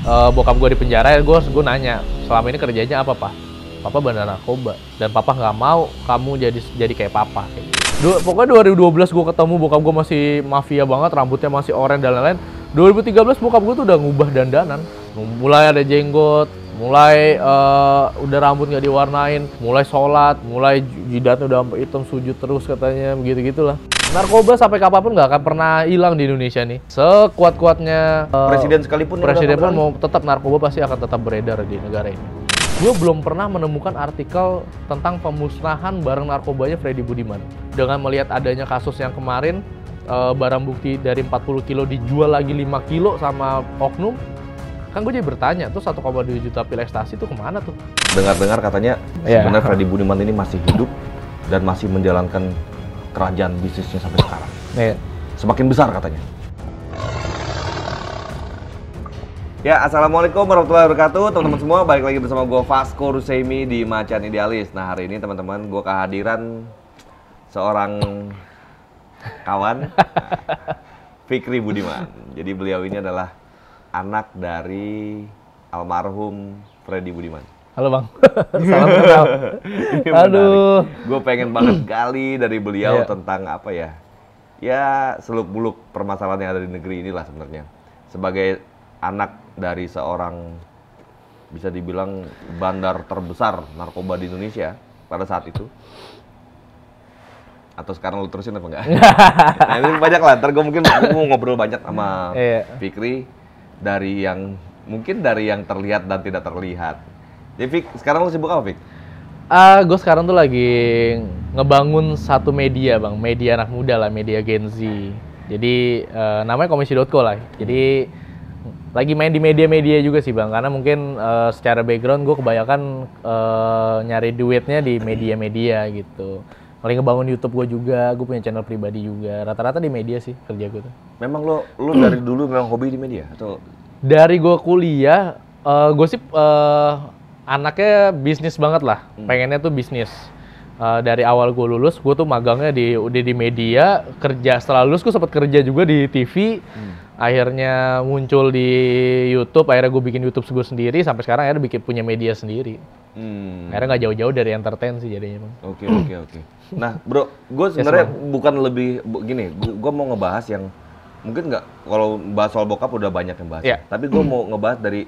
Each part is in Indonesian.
bokap gue di penjara, ya gue nanya, selama ini kerjanya apa, Pak? Papa bandar narkoba, dan papa nggak mau kamu jadi kayak papa. Pokoknya 2012 gue ketemu, bokap gue masih mafia banget, rambutnya masih oranye dan lain-lain. 2013 bokap gue tuh udah ngubah dandanan, mulai ada jenggot, mulai udah rambut nggak diwarnain, mulai sholat, mulai jidatnya udah sampai hitam, sujud terus katanya, begitu-gitulah. Narkoba sampai kapanpun nggak akan pernah hilang di Indonesia nih. Sekuat-kuatnya presiden sekalipun presiden mau tetap, narkoba pasti akan tetap beredar di negara ini. Gue belum pernah menemukan artikel tentang pemusnahan barang narkobanya Freddy Budiman. Dengan melihat adanya kasus yang kemarin, barang bukti dari 40 kilo dijual lagi 5 kilo sama oknum, kan gue jadi bertanya, tuh 1,2 juta pil ekstasi tuh kemana tuh? Dengar-dengar katanya sebenarnya Freddy Budiman ini masih hidup dan masih menjalankan kerajaan bisnisnya sampai sekarang. Semakin besar katanya. Ya, assalamualaikum warahmatullahi wabarakatuh, teman-teman semua. Balik lagi bersama gue Vasco Rusemi di Macan Idealis. Nah, hari ini teman-teman gue kehadiran seorang kawan, Fikri Budiman. Jadi beliau ini adalah anak dari almarhum Freddy Budiman. Halo Bang, salam kenal. Aduh, gue pengen banget gali dari beliau tentang apa ya? Ya, seluk-beluk permasalahan yang ada di negeri inilah sebenarnya. Sebagai anak dari seorang, bisa dibilang bandar terbesar narkoba di Indonesia pada saat itu. Atau sekarang lu terusin apa enggak? Nah, ini banyak lah, ntar gue mungkin mau ngobrol banyak sama Fikri dari yang mungkin dari yang terlihat dan tidak terlihat. Jadi Fik, sekarang lu sibuk apa Fik? Gue sekarang tuh lagi ngebangun satu media Bang, media anak muda lah, media Gen Z. Jadi namanya komisi.co lah. Jadi lagi main di media-media juga sih Bang, karena mungkin secara background gue kebanyakan nyari duitnya di media-media gitu. Lagi ngebangun YouTube gue juga, gue punya channel pribadi juga. Rata-rata di media sih kerja gue tuh. Memang lu dari dulu memang hobi di media atau? Dari gue kuliah, gue sih anaknya bisnis banget lah. Pengennya tuh bisnis. Dari awal gue lulus, gue tuh magangnya di media, kerja. Setelah lulus gue sempat kerja juga di TV. Akhirnya muncul di YouTube, akhirnya gue bikin YouTube gue sendiri, sampai sekarang akhirnya punya media sendiri. Akhirnya nggak jauh-jauh dari entertain sih jadinya. Oke. Nah bro, gue sebenarnya bukan lebih gini, gue mau ngebahas yang mungkin nggak, kalau bahas soal bokap udah banyak yang bahas. Tapi gue mau ngebahas dari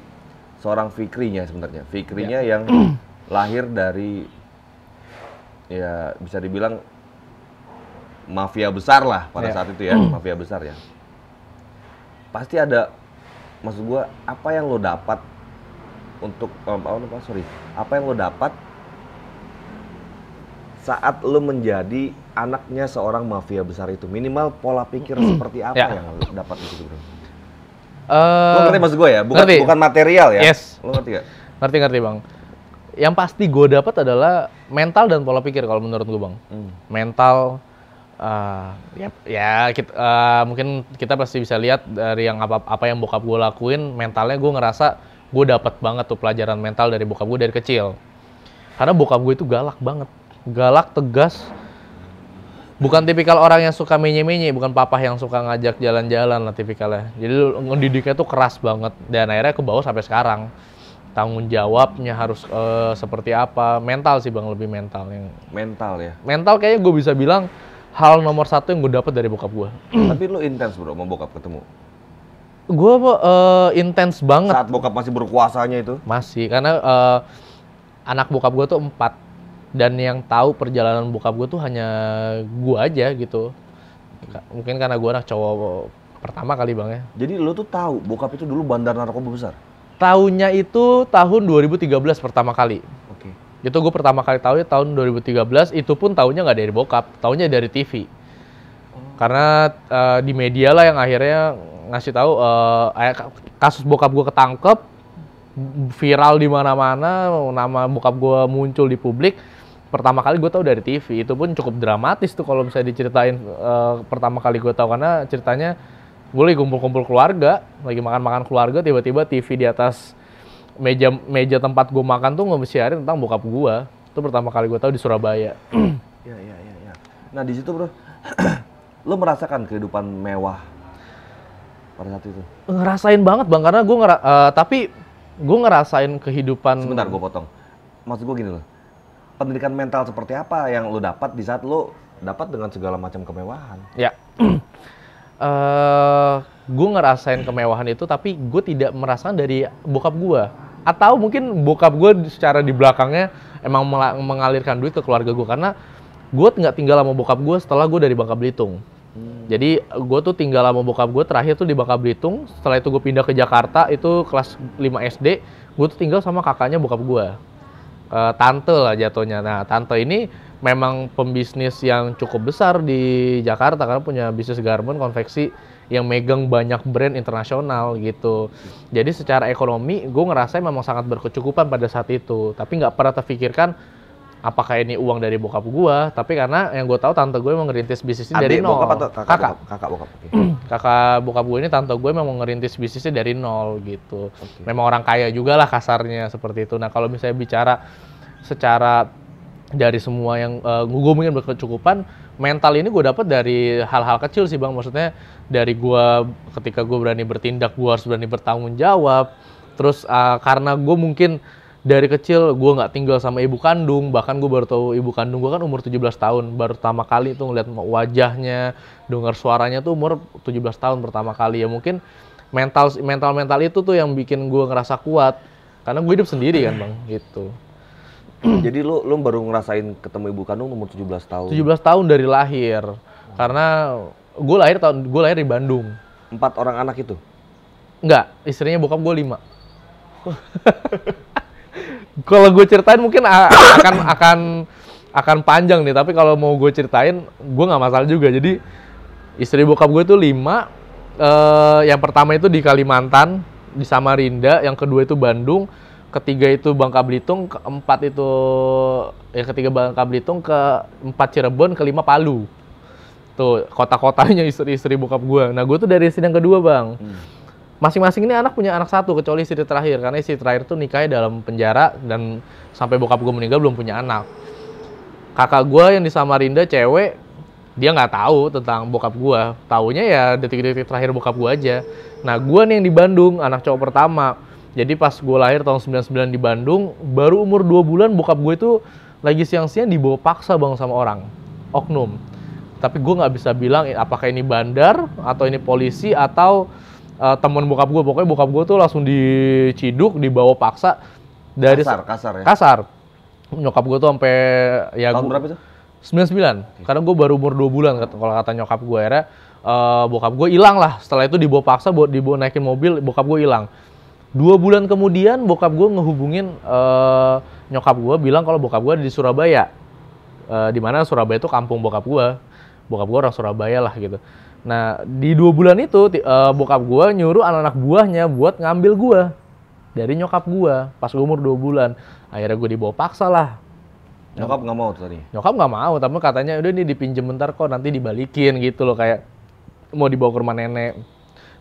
seorang Fikrinya sebenarnya. Fikrinya yang lahir dari, ya bisa dibilang mafia besar lah pada saat itu ya, mafia besar ya. Pasti ada, maksud gue, apa yang lo dapat untuk, apa yang lo dapat saat lo menjadi anaknya seorang mafia besar itu? Minimal pola pikir seperti apa yang lo dapat di situ bro? Lo ngerti maksud gue ya? Bukan material ya? Yes. Lo ngerti gak? Ngerti Bang. Yang pasti gue dapat adalah mental dan pola pikir kalau menurut gue Bang. Mental, mungkin kita pasti bisa lihat dari yang apa yang bokap gue lakuin, mentalnya gue ngerasa gue dapat banget tuh pelajaran mental dari bokap gue dari kecil. Karena bokap gue itu galak banget, galak, tegas. Bukan tipikal orang yang suka menye-menye, bukan papa yang suka ngajak jalan-jalan lah tipikalnya. Jadi ngedidiknya tuh keras banget dan akhirnya ke bawah sampai sekarang. Tanggung jawabnya harus seperti apa, mental sih Bang, lebih mental yang. Mental ya? Mental kayaknya gue bisa bilang hal nomor satu yang gue dapat dari bokap gue. Tapi lu intens bro sama bokap ketemu? Gue intens banget. Saat bokap masih berkuasanya itu? Masih, karena anak bokap gue tuh 4. Dan yang tahu perjalanan bokap gue tuh hanya gue aja gitu. Mungkin karena gue anak cowok pertama kali Bang ya. Jadi lu tuh tahu bokap itu dulu bandar narkoba besar? Tahunya itu tahun 2013 pertama kali. Oke. Itu gue pertama kali tahu tahun 2013, itu pun tahunya nggak dari bokap, tahunya dari TV. Karena di media lah yang akhirnya ngasih tahu kasus bokap gue ketangkep, viral di mana-mana, nama bokap gue muncul di publik. Pertama kali gue tahu dari TV, itu pun cukup dramatis tuh kalau misalnya diceritain. Pertama kali gue tahu karena ceritanya gue lagi kumpul-kumpul keluarga, lagi makan-makan keluarga, tiba-tiba TV di atas meja tempat gue makan tuh ngebisiarin tentang bokap gue. Itu pertama kali gue tahu di Surabaya. Ya. Nah di situ bro, lo merasakan kehidupan mewah pada saat itu? Ngerasain banget bang, karena tapi gue ngerasain kehidupan. Sebentar, gue potong. Maksud gue gini loh, pendidikan mental seperti apa yang lo dapat di saat lo dapat dengan segala macam kemewahan? Ya, gue ngerasain kemewahan itu, tapi gue tidak merasakan dari bokap gue. Atau mungkin bokap gue secara di belakangnya emang mengalirkan duit ke keluarga gue, karena gue nggak tinggal sama bokap gue setelah gue dari Bangka Belitung. Jadi gue tuh tinggal sama bokap gue terakhir tuh di Bangka Belitung. Setelah itu gue pindah ke Jakarta, itu kelas 5 SD. Gue tuh tinggal sama kakaknya bokap gue, tante lah jatuhnya. Nah, tante ini memang pembisnis yang cukup besar di Jakarta karena punya bisnis garment konveksi yang megang banyak brand internasional gitu. Jadi secara ekonomi gue ngerasa memang sangat berkecukupan pada saat itu. Tapi nggak pernah terfikirkan apakah ini uang dari bokap gue, tapi karena yang gue tahu tante gue memang ngerintis bisnisnya dari nol. Bokap atau kakak? Kakak bokap. Okay. Kakak bokap gue ini, tante gue memang ngerintis bisnisnya dari nol gitu. Okay. Memang orang kaya juga lah kasarnya seperti itu. Nah kalau misalnya bicara secara dari semua yang gue mungkin berkecukupan, mental ini gue dapat dari hal-hal kecil sih bang. Maksudnya dari gue ketika gue berani bertindak, gue harus berani bertanggung jawab. Terus karena gue mungkin dari kecil gue nggak tinggal sama ibu kandung, bahkan gue baru tahu ibu kandung gue kan umur 17 tahun, baru pertama kali tuh ngeliat wajahnya, dengar suaranya tuh umur 17 tahun pertama kali. Ya mungkin mental itu tuh yang bikin gue ngerasa kuat, karena gue hidup sendiri kan bang, gitu. Jadi lu baru ngerasain ketemu ibu kandung umur 17 tahun? 17 tahun dari lahir, karena gue lahir di Bandung. 4 orang anak itu? Enggak, istrinya bokap gue 5. Kalau gue ceritain mungkin akan panjang nih, tapi kalau mau gue ceritain gue nggak masalah juga. Jadi istri bokap gue itu 5. Yang pertama itu di Kalimantan, di Samarinda, yang kedua itu Bandung, ketiga itu Bangka Belitung, ketiga Bangka Belitung, keempat Cirebon, kelima Palu. Tuh kota-kotanya istri bokap gue. Nah gue tuh dari istri yang kedua bang. Masing-masing ini anak punya anak satu, kecuali istri terakhir. Karena istri terakhir tuh nikahnya dalam penjara dan sampai bokap gue meninggal belum punya anak. Kakak gue yang di Samarinda cewek, dia nggak tahu tentang bokap gue. Taunya ya detik-detik terakhir bokap gue aja. Nah gue nih yang di Bandung, anak cowok pertama. Jadi pas gue lahir tahun 99 di Bandung, baru umur 2 bulan bokap gue itu lagi siang-siang dibawa paksa bang sama orang, oknum. Tapi gue nggak bisa bilang apakah ini bandar, atau ini polisi, atau temen bokap gue. Pokoknya bokap gue tuh langsung diciduk, dibawa paksa dari kasar ya. Kasar. Nyokap gue tuh sampai ya tahun berapa itu? 99. Karena gue baru umur 2 bulan kalau kata nyokap gue. Akhirnya bokap gue hilang lah. Setelah itu dibawa paksa, dibawa naikin mobil, bokap gue hilang. 2 bulan kemudian bokap gue ngehubungin nyokap gue, bilang kalau bokap gue ada di Surabaya. Di mana Surabaya itu kampung bokap gue. Bokap gue orang Surabaya lah gitu. Nah, di 2 bulan itu bokap gue nyuruh anak-anak buahnya buat ngambil gue dari nyokap gue pas gue umur 2 bulan. Akhirnya gue dibawa paksa lah. Nyokap nggak mau tadi? Nyokap nggak mau, tapi katanya udah ini dipinjem bentar kok, nanti dibalikin gitu loh, kayak mau dibawa ke rumah nenek.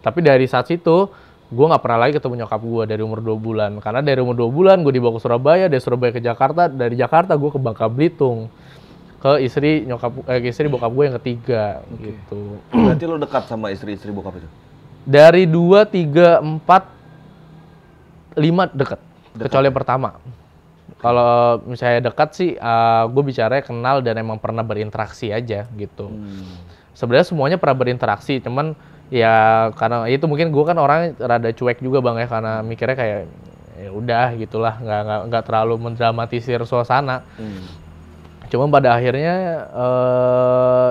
Tapi dari saat itu gue nggak pernah lagi ketemu nyokap gue dari umur 2 bulan. Karena dari umur 2 bulan gue dibawa ke Surabaya, dari Surabaya ke Jakarta, dari Jakarta gue ke Bangka Belitung, ke istri bokap gue yang ketiga. Gitu. Berarti lo dekat sama istri bokap itu? Dari 2, 3, 4, 5 dekat. Kecuali yang pertama. Kalau misalnya dekat sih, gue bicaranya kenal dan emang pernah berinteraksi aja gitu. Sebenarnya semuanya pernah berinteraksi, cuman ya karena itu mungkin gue kan orangnya rada cuek juga bang ya, karena mikirnya kayak ya udah gitulah, nggak terlalu mendramatisir suasana. Cuma pada akhirnya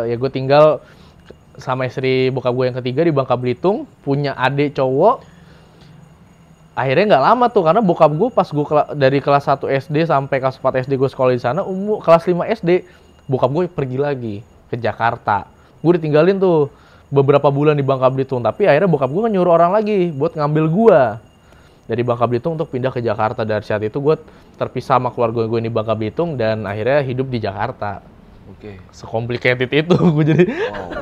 ya gue tinggal sama istri bokap gue yang ketiga di Bangka Belitung, punya adik cowok. Akhirnya nggak lama tuh, karena bokap gue pas gue dari kelas 1 SD sampai kelas 4 SD gue sekolah di sana, kelas 5 SD bokap gue pergi lagi ke Jakarta. Gue ditinggalin tuh beberapa bulan di Bangka Belitung, tapi akhirnya bokap gue nyuruh orang lagi buat ngambil gue dari Bangka Belitung untuk pindah ke Jakarta. Dari saat itu gue terpisah sama keluarga gue di Bangka Belitung dan akhirnya hidup di Jakarta. Oke. Secomplicated itu gue jadi.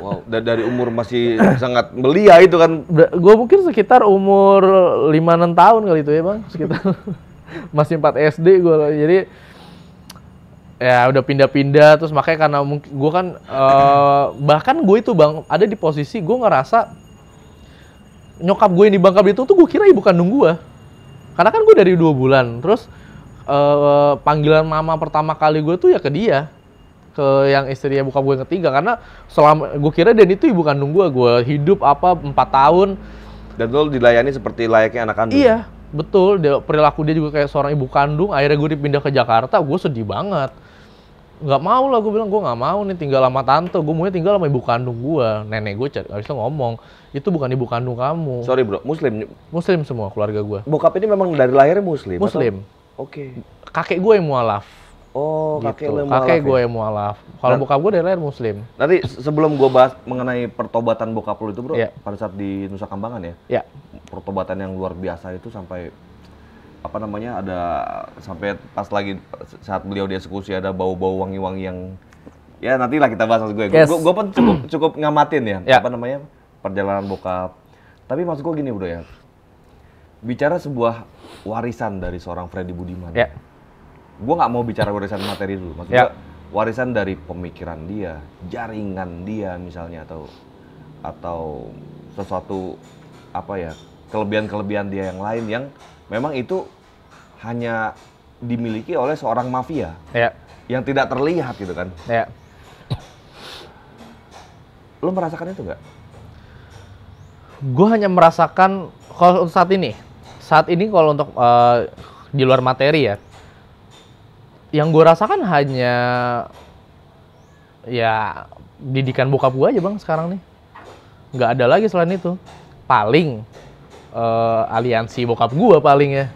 Wow. Dari umur masih sangat belia itu kan. Gue mungkin sekitar umur 5-6 tahun kali itu ya bang, sekitar masih 4 SD gue. Jadi ya udah pindah-pindah, terus makanya karena mungkin gue kan bahkan gue itu bang ada di posisi gue ngerasa nyokap gue yang di Bangka Belitung tuh gue kira ibu kandung gue. Karena kan gue dari 2 bulan. Terus panggilan mama pertama kali gue tuh ya ke dia. Ke yang istrinya bokap gue yang ketiga. Karena selama gue kira Dan itu ibu kandung gue. Gue hidup 4 tahun. Dan lo dilayani seperti layaknya anak kandung? Iya, betul. Perilaku dia juga kayak seorang ibu kandung. Akhirnya gue dipindah ke Jakarta, gue sedih banget. Nggak mau lah, gue bilang gue nggak mau nih tinggal sama tante, gue maunya tinggal sama ibu kandung gue. Nenek gue habis itu ngomong, itu bukan ibu kandung kamu. Sorry bro, Muslim? Muslim semua keluarga gue. Bokap ini memang dari lahirnya Muslim? Muslim. Oke. Kakek gue yang mualaf. Oh, gitu. Kakek gue yang mualaf. Kalau bokap gue dari lahir Muslim. Nanti sebelum gue bahas mengenai pertobatan bokap lu itu bro, yeah. pada saat di Nusa Kambangan ya, yeah. pertobatan yang luar biasa itu sampai apa namanya, ada sampai pas lagi saat beliau dieksekusi ada bau-bau wangi-wangi yang ya nantilah kita bahas gue. Yes. Gue pun cukup ngamatin ya, apa namanya, perjalanan bokap. Tapi maksud gue gini bro ya, bicara sebuah warisan dari seorang Freddy Budiman. Yeah. Gue nggak mau bicara warisan materi dulu, maksudnya warisan dari pemikiran dia, jaringan dia misalnya, atau sesuatu apa ya, kelebihan-kelebihan dia yang lain yang memang itu hanya dimiliki oleh seorang mafia yang tidak terlihat gitu kan. Lo merasakan itu nggak? Gue hanya merasakan kalau saat ini kalau untuk di luar materi ya, yang gue rasakan hanya ya didikan bokap gue aja bang sekarang nih. Nggak ada lagi selain itu. Paling aliansi bokap gue paling ya.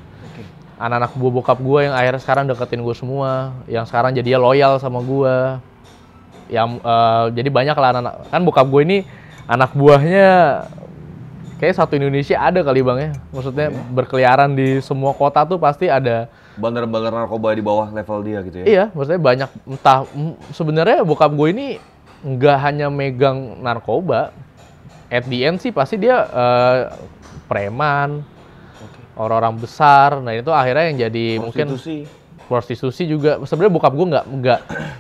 Anak-anak bokap gue yang akhirnya sekarang deketin gue semua. Yang sekarang jadinya loyal sama gue. Yang jadi banyak lah anak-anak. Kan bokap gue ini anak buahnya kayak satu Indonesia ada kali bang ya. Maksudnya berkeliaran di semua kota tuh pasti ada bandar-bandar narkoba di bawah level dia gitu ya? Iya, maksudnya banyak, entah sebenarnya bokap gue ini nggak hanya megang narkoba. At the end sih pasti dia preman, orang-orang besar. Nah itu akhirnya yang jadi prostitusi juga. Sebenarnya bokap gue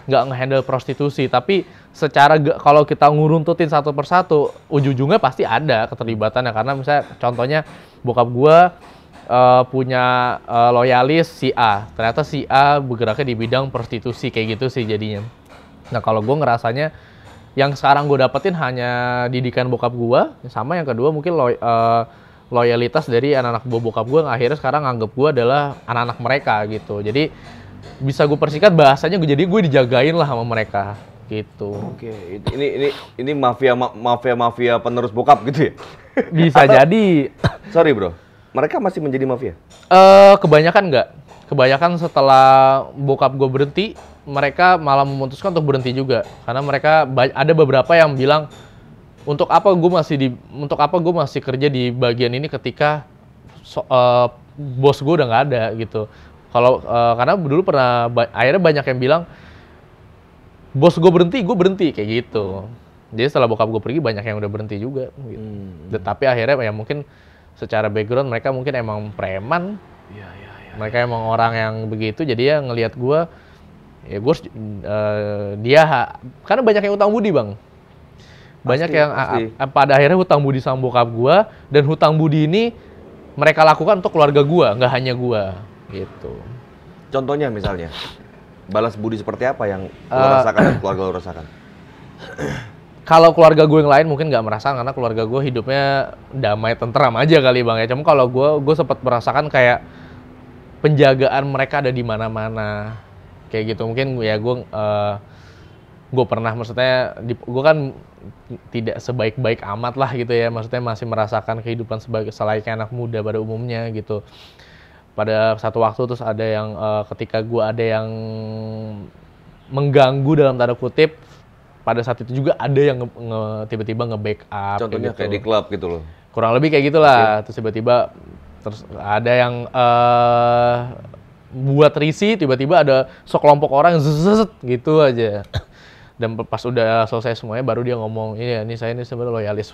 nggak ngehandle prostitusi, tapi secara kalau kita nguruntutin satu persatu, ujung-ujungnya pasti ada keterlibatannya. Karena misalnya contohnya bokap gue punya loyalis si A, ternyata si A bergeraknya di bidang prostitusi kayak gitu sih jadinya. Nah kalau gue ngerasanya yang sekarang gue dapetin hanya didikan bokap gue, sama yang kedua mungkin loyalitas dari anak-anak bokap gue yang akhirnya sekarang anggap gue adalah anak-anak mereka gitu. Jadi bisa gue persingkat bahasanya, jadi gue dijagain lah sama mereka gitu. Oke, ini mafia penerus bokap gitu ya? Bisa jadi. Sorry bro, mereka masih menjadi mafia? Kebanyakan enggak. Kebanyakan setelah bokap gue berhenti, mereka malah memutuskan untuk berhenti juga. Karena mereka ada beberapa yang bilang, untuk apa gue masih kerja di bagian ini ketika bos gue udah nggak ada gitu. Karena dulu akhirnya banyak yang bilang, bos gue berhenti kayak gitu. Jadi setelah bokap gue pergi banyak yang udah berhenti juga. Gitu. Tapi akhirnya ya mungkin secara background mereka mungkin emang preman. Mereka emang orang yang begitu, jadi ya ngelihat gue, ya gue karena banyak yang hutang budi bang. Banyak pasti. Yang pada akhirnya hutang budi sama bokap gue, dan hutang budi ini mereka lakukan untuk keluarga gue, nggak hanya gue gitu. Contohnya misalnya, balas budi seperti apa yang lo rasakan dan keluarga lo rasakan? Kalau keluarga gue yang lain mungkin nggak merasakan, karena keluarga gue hidupnya damai tentram aja kali bang ya. Cuma kalau gue sempat merasakan kayak penjagaan mereka ada di mana-mana kayak gitu. Mungkin ya gue pernah, maksudnya gue kan tidak sebaik-baik amat lah gitu ya, maksudnya masih merasakan kehidupan selayaknya anak muda pada umumnya gitu. Pada satu waktu terus ada yang ketika gue ada yang mengganggu dalam tanda kutip, pada saat itu juga ada yang tiba-tiba nge-backup. Contohnya kayak di klub gitu loh? Kurang lebih kayak gitulah. Terus tiba-tiba ada yang buat risih, tiba-tiba ada sekelompok orang yang zzzz gitu aja. Dan pas udah selesai semuanya baru dia ngomong, ini saya ini sebenarnya loyalis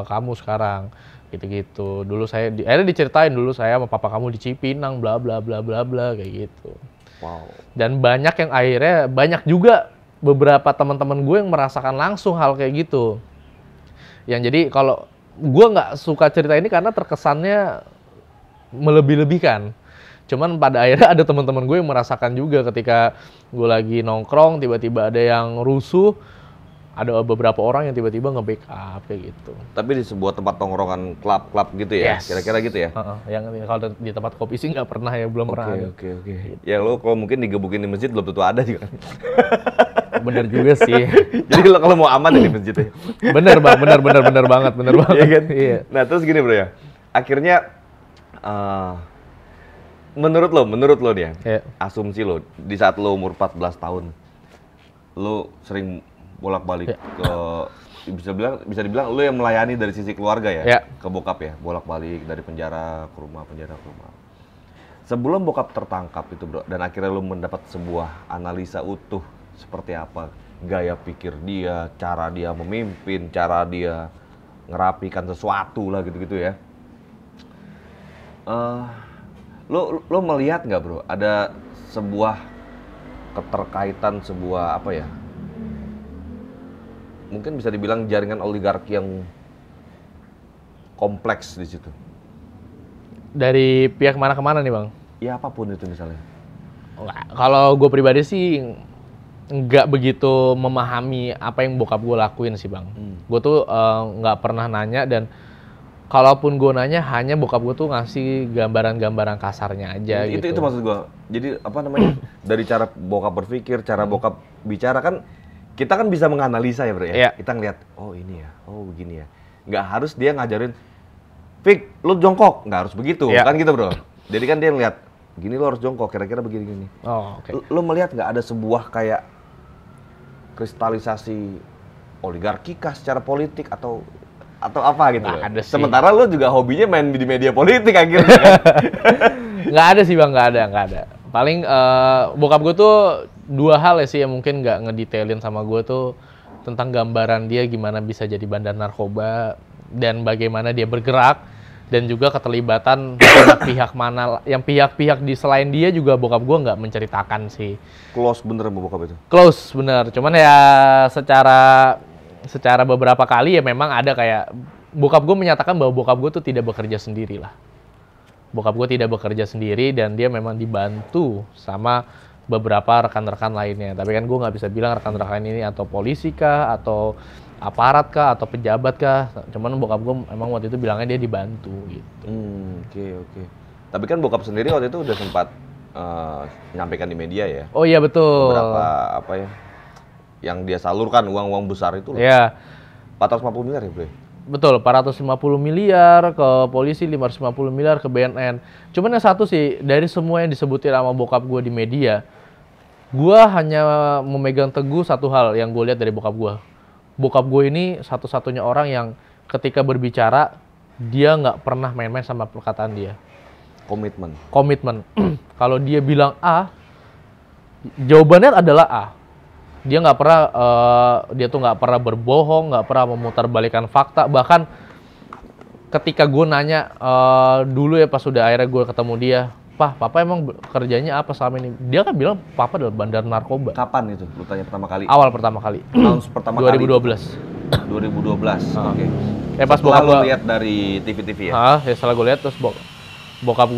kamu sekarang, gitu-gitu. Dulu akhirnya diceritain dulu saya sama papa kamu di Cipinang, bla bla bla bla bla kayak gitu. Wow. Dan banyak juga beberapa teman-teman gue yang merasakan langsung hal kayak gitu. Yang jadi kalau gue nggak suka cerita ini karena terkesannya melebih-lebihkan. Cuman pada akhirnya ada teman-teman gue yang merasakan juga ketika gue lagi nongkrong, tiba-tiba ada yang rusuh, ada beberapa orang yang tiba-tiba nge-backup kayak gitu. Tapi di sebuah tempat tongkrongan klub gitu ya? Yes. Kira-kira gitu ya? Yang kalau di tempat kopi sih nggak pernah ya, belum pernah. Oke. Ya lo kalau mungkin digebukin di masjid belum tentu ada juga. Bener juga sih. Jadi lo kalau mau aman ya di masjid ya? Bener banget. Iya kan? Iya. Nah terus gini bro ya, akhirnya menurut lo nih ya, asumsi lo di saat lo umur 14 tahun, lo sering bolak-balik ke, bisa dibilang lo yang melayani dari sisi keluarga ya, ke bokap ya, bolak-balik dari penjara ke rumah. Sebelum bokap tertangkap itu bro, dan akhirnya lo mendapat sebuah analisa utuh seperti apa gaya pikir dia, cara dia memimpin, cara dia ngerapikan sesuatu lah gitu-gitu ya. Lo melihat nggak bro, ada sebuah keterkaitan, sebuah apa ya, mungkin bisa dibilang jaringan oligarki yang kompleks di situ. Dari pihak mana ke mana nih bang? Ya apapun itu misalnya. Kalau gue pribadi sih nggak begitu memahami apa yang bokap gue lakuin sih bang. Gue tuh nggak pernah nanya, dan kalaupun gue nanya hanya bokap gue tuh ngasih gambaran-gambaran kasarnya aja gitu. Itu maksud gue. Jadi apa namanya, dari cara bokap berpikir, cara bokap bicara kan, kita kan bisa menganalisa ya bro ya. Kita ngeliat, oh ini ya, oh begini ya. Nggak harus dia ngajarin, Fik, lu jongkok, nggak harus begitu, kan gitu bro. Jadi kan dia ngeliat, gini lo harus jongkok, kira-kira begini-gini. Oh, oke. Lo melihat nggak ada sebuah kayak kristalisasi oligarki kah secara politik atau apa gitu? Nggak ada sih. Sementara lo juga hobinya main di media politik akhirnya. Kan? Nggak ada sih bang, nggak ada. Paling bokap gue tuh dua hal ya sih yang mungkin nggak ngedetailin sama gue tuh, tentang gambaran dia gimana bisa jadi bandar narkoba dan bagaimana dia bergerak, dan juga keterlibatan pihak mana, yang pihak-pihak di selain dia juga bokap gue nggak menceritakan sih. Close bener sama bokap itu? Close bener, cuman ya secara beberapa kali ya memang ada kayak bokap gue menyatakan bahwa bokap gue tuh tidak bekerja sendiri lah. Bokap gue tidak bekerja sendiri dan dia memang dibantu sama beberapa rekan-rekan lainnya. Tapi kan gue nggak bisa bilang rekan-rekan ini atau polisi kah, atau aparat kah, atau pejabat kah. Cuman bokap gue emang waktu itu bilangnya dia dibantu gitu. Oke. Tapi kan bokap sendiri waktu itu udah sempat menyampaikan di media ya. Oh iya betul. Beberapa apa ya, yang dia salurkan uang-uang besar itu loh. Iya. 450 miliar ya bro? Betul, 450 miliar ke polisi, 550 miliar ke BNN. Cuman yang satu sih, dari semua yang disebutin sama bokap gue di media, gue hanya memegang teguh satu hal yang gue lihat dari bokap gue. Bokap gue ini satu-satunya orang yang ketika berbicara, dia nggak pernah main-main sama perkataan dia. Komitmen. Kalau dia bilang A, jawabannya adalah A. Dia nggak pernah, dia tuh nggak pernah berbohong, nggak pernah memutarbalikkan fakta. Bahkan ketika gue nanya dulu ya pas sudah akhirnya gue ketemu dia, Papa emang kerjanya apa selama ini? Dia kan bilang Papa adalah bandar narkoba. Kapan itu? Lu tanya pertama kali? Awal pertama kali. Tahun pertama 2012. Kali? 2012. Oke. Pas bokap gue lihat dari TV-TV ya? Ya setelah gue lihat terus bokap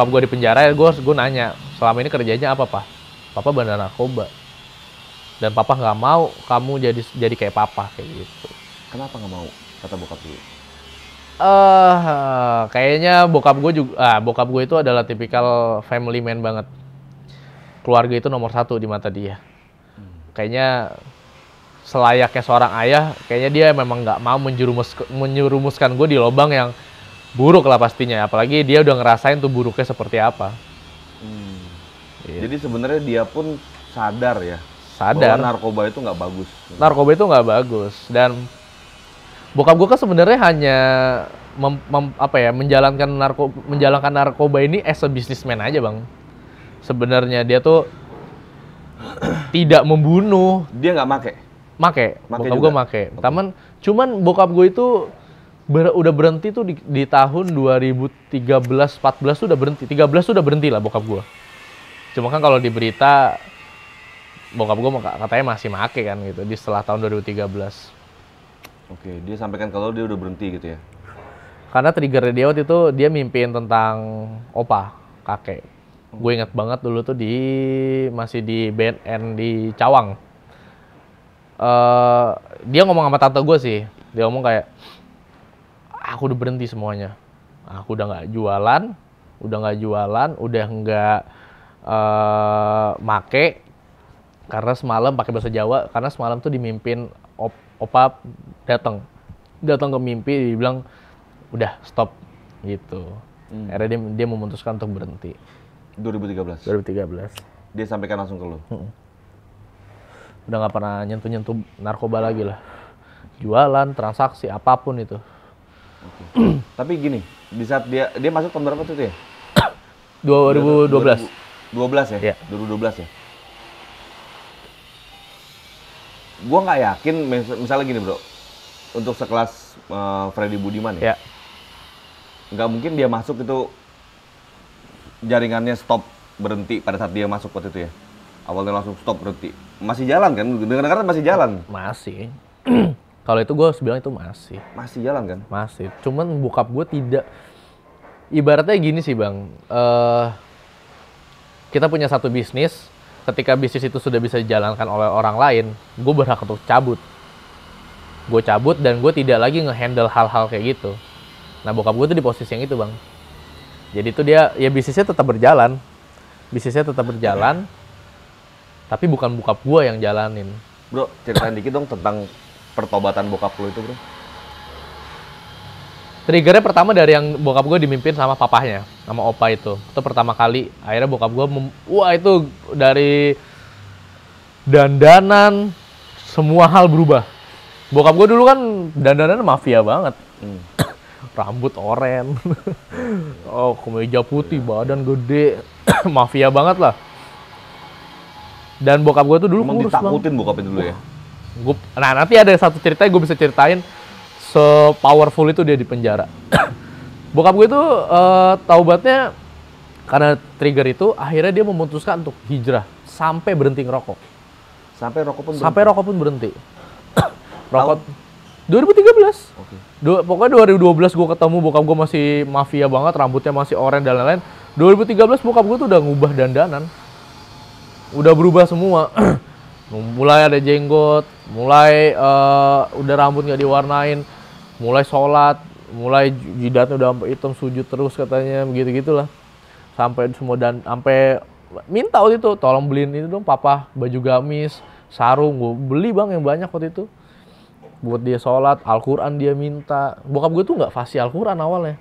gue di penjara, ya gue nanya selama ini kerjanya apa Papa bandar narkoba, dan Papa nggak mau kamu jadi kayak Papa kayak gitu. Kenapa nggak mau? Kata bokap dulu. Kayaknya bokap gue itu adalah tipikal family man banget. Keluarga itu nomor satu di mata dia. Kayaknya selayaknya seorang ayah, kayaknya dia memang nggak mau menjerumuskan gue di lubang yang buruk lah pastinya. Apalagi dia udah ngerasain tuh buruknya seperti apa. Jadi sebenarnya dia pun sadar ya, bahwa narkoba itu nggak bagus. Narkoba itu nggak bagus, dan bokap gue kan sebenarnya hanya menjalankan narkoba ini as a businessman aja bang. Sebenarnya dia tuh tidak membunuh. Dia nggak make. Bokap gue make. Cuman bokap gue itu udah berhenti tuh di tahun 2013-14 tuh udah berhenti. 13 tuh udah berhenti lah bokap gue. Cuma kan kalau di berita bokap gue katanya masih make kan gitu di setelah tahun 2013. Oke, dia sampaikan kalau dia udah berhenti gitu ya? Karena trigger dia waktu itu dia mimpiin tentang opa, kakek. Gue ingat banget dulu tuh masih di BNN di Cawang. Dia ngomong sama tante gue sih, dia ngomong kayak, aku udah berhenti semuanya. Aku udah nggak jualan, udah nggak make, karena semalam pakai bahasa Jawa, karena semalam tuh dimimpin opa datang ke mimpi, dia bilang udah stop gitu. Akhirnya dia memutuskan untuk berhenti. 2013. Dia sampaikan langsung ke lo. Udah nggak pernah nyentuh narkoba lagi lah. Jualan, transaksi, apapun itu. Okay. Tapi gini, di saat dia masuk tahun berapa tuh ya? 2012. 12 ya? Yeah. 2012 ya? Gua nggak yakin, misalnya gini bro, untuk sekelas Freddy Budiman ya? Yeah. Nggak mungkin dia masuk itu jaringannya stop, berhenti pada saat dia masuk waktu itu ya? Awalnya langsung stop, berhenti. Masih jalan kan? Dengar-dengar masih jalan? Masih. Kalau itu gue harus bilang itu masih. Masih jalan kan? Masih. Cuman bokap gue tidak. Ibaratnya gini sih bang. Kita punya satu bisnis. Ketika bisnis itu sudah bisa dijalankan oleh orang lain, gue berhak untuk cabut. Gue cabut dan gue tidak lagi ngehandle hal-hal kayak gitu. Nah bokap gue tuh di posisi yang itu bang. Jadi itu dia, ya bisnisnya tetap berjalan. Tapi bukan bokap gue yang jalanin. Bro, ceritain dikit dong tentang pertobatan bokap lo itu bro. Triggernya pertama dari yang bokap gue dimimpin sama papahnya, sama opa itu. Itu pertama kali, akhirnya bokap gue, wah itu dari dandanan, semua hal berubah. Bokap gue dulu kan dandanan mafia banget. Rambut oren, kemeja putih, badan gede, mafia banget lah. Dan bokap gue tuh dulu kurus banget. Emang ditakutin bokapnya dulu ya? Nah nanti ada satu cerita gue bisa ceritain se-powerful itu dia di penjara. Bokap gue tuh taubatnya karena trigger itu, akhirnya dia memutuskan untuk hijrah sampai berhenti ngerokok. Sampai rokok pun berhenti? Rokok 2013. Okay. Pokoknya 2012 gue ketemu bokap gue masih mafia banget, rambutnya masih oranye dan lain-lain. 2013 bokap gue tuh udah ngubah dandanan. Udah berubah semua. Mulai ada jenggot, mulai udah rambut nggak diwarnain, mulai sholat, mulai jidatnya udah sampai hitam, sujud terus katanya, begitu-gitulah. Sampai semua dan sampai minta waktu itu, tolong beliin ini dong papa, baju gamis, sarung, gue beli bang yang banyak waktu itu. Buat dia sholat, Al-Quran dia minta. Bokap gue tuh nggak fasih Al-Quran awalnya,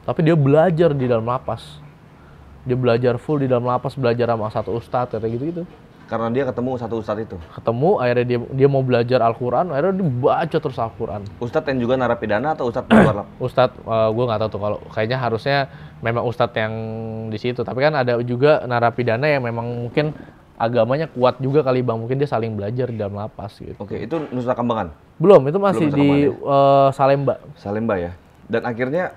tapi dia belajar di dalam lapas. Dia belajar full di dalam lapas, belajar sama satu ustadz kayak gitu-gitu. Karena dia ketemu satu ustadz itu? Ketemu, akhirnya dia mau belajar Al-Quran, akhirnya dia baca terus Al-Quran. Ustadz yang juga narapidana atau ustadz luar lapas? Ustadz, gue nggak tahu tuh, kalau kayaknya harusnya memang ustadz yang di situ. Tapi kan ada juga narapidana yang memang mungkin agamanya kuat juga kali bang, mungkin dia saling belajar di dalam lapas gitu. Oke, itu Nusa Kambangan? Belum, itu masih di Salemba. Salemba ya? Dan akhirnya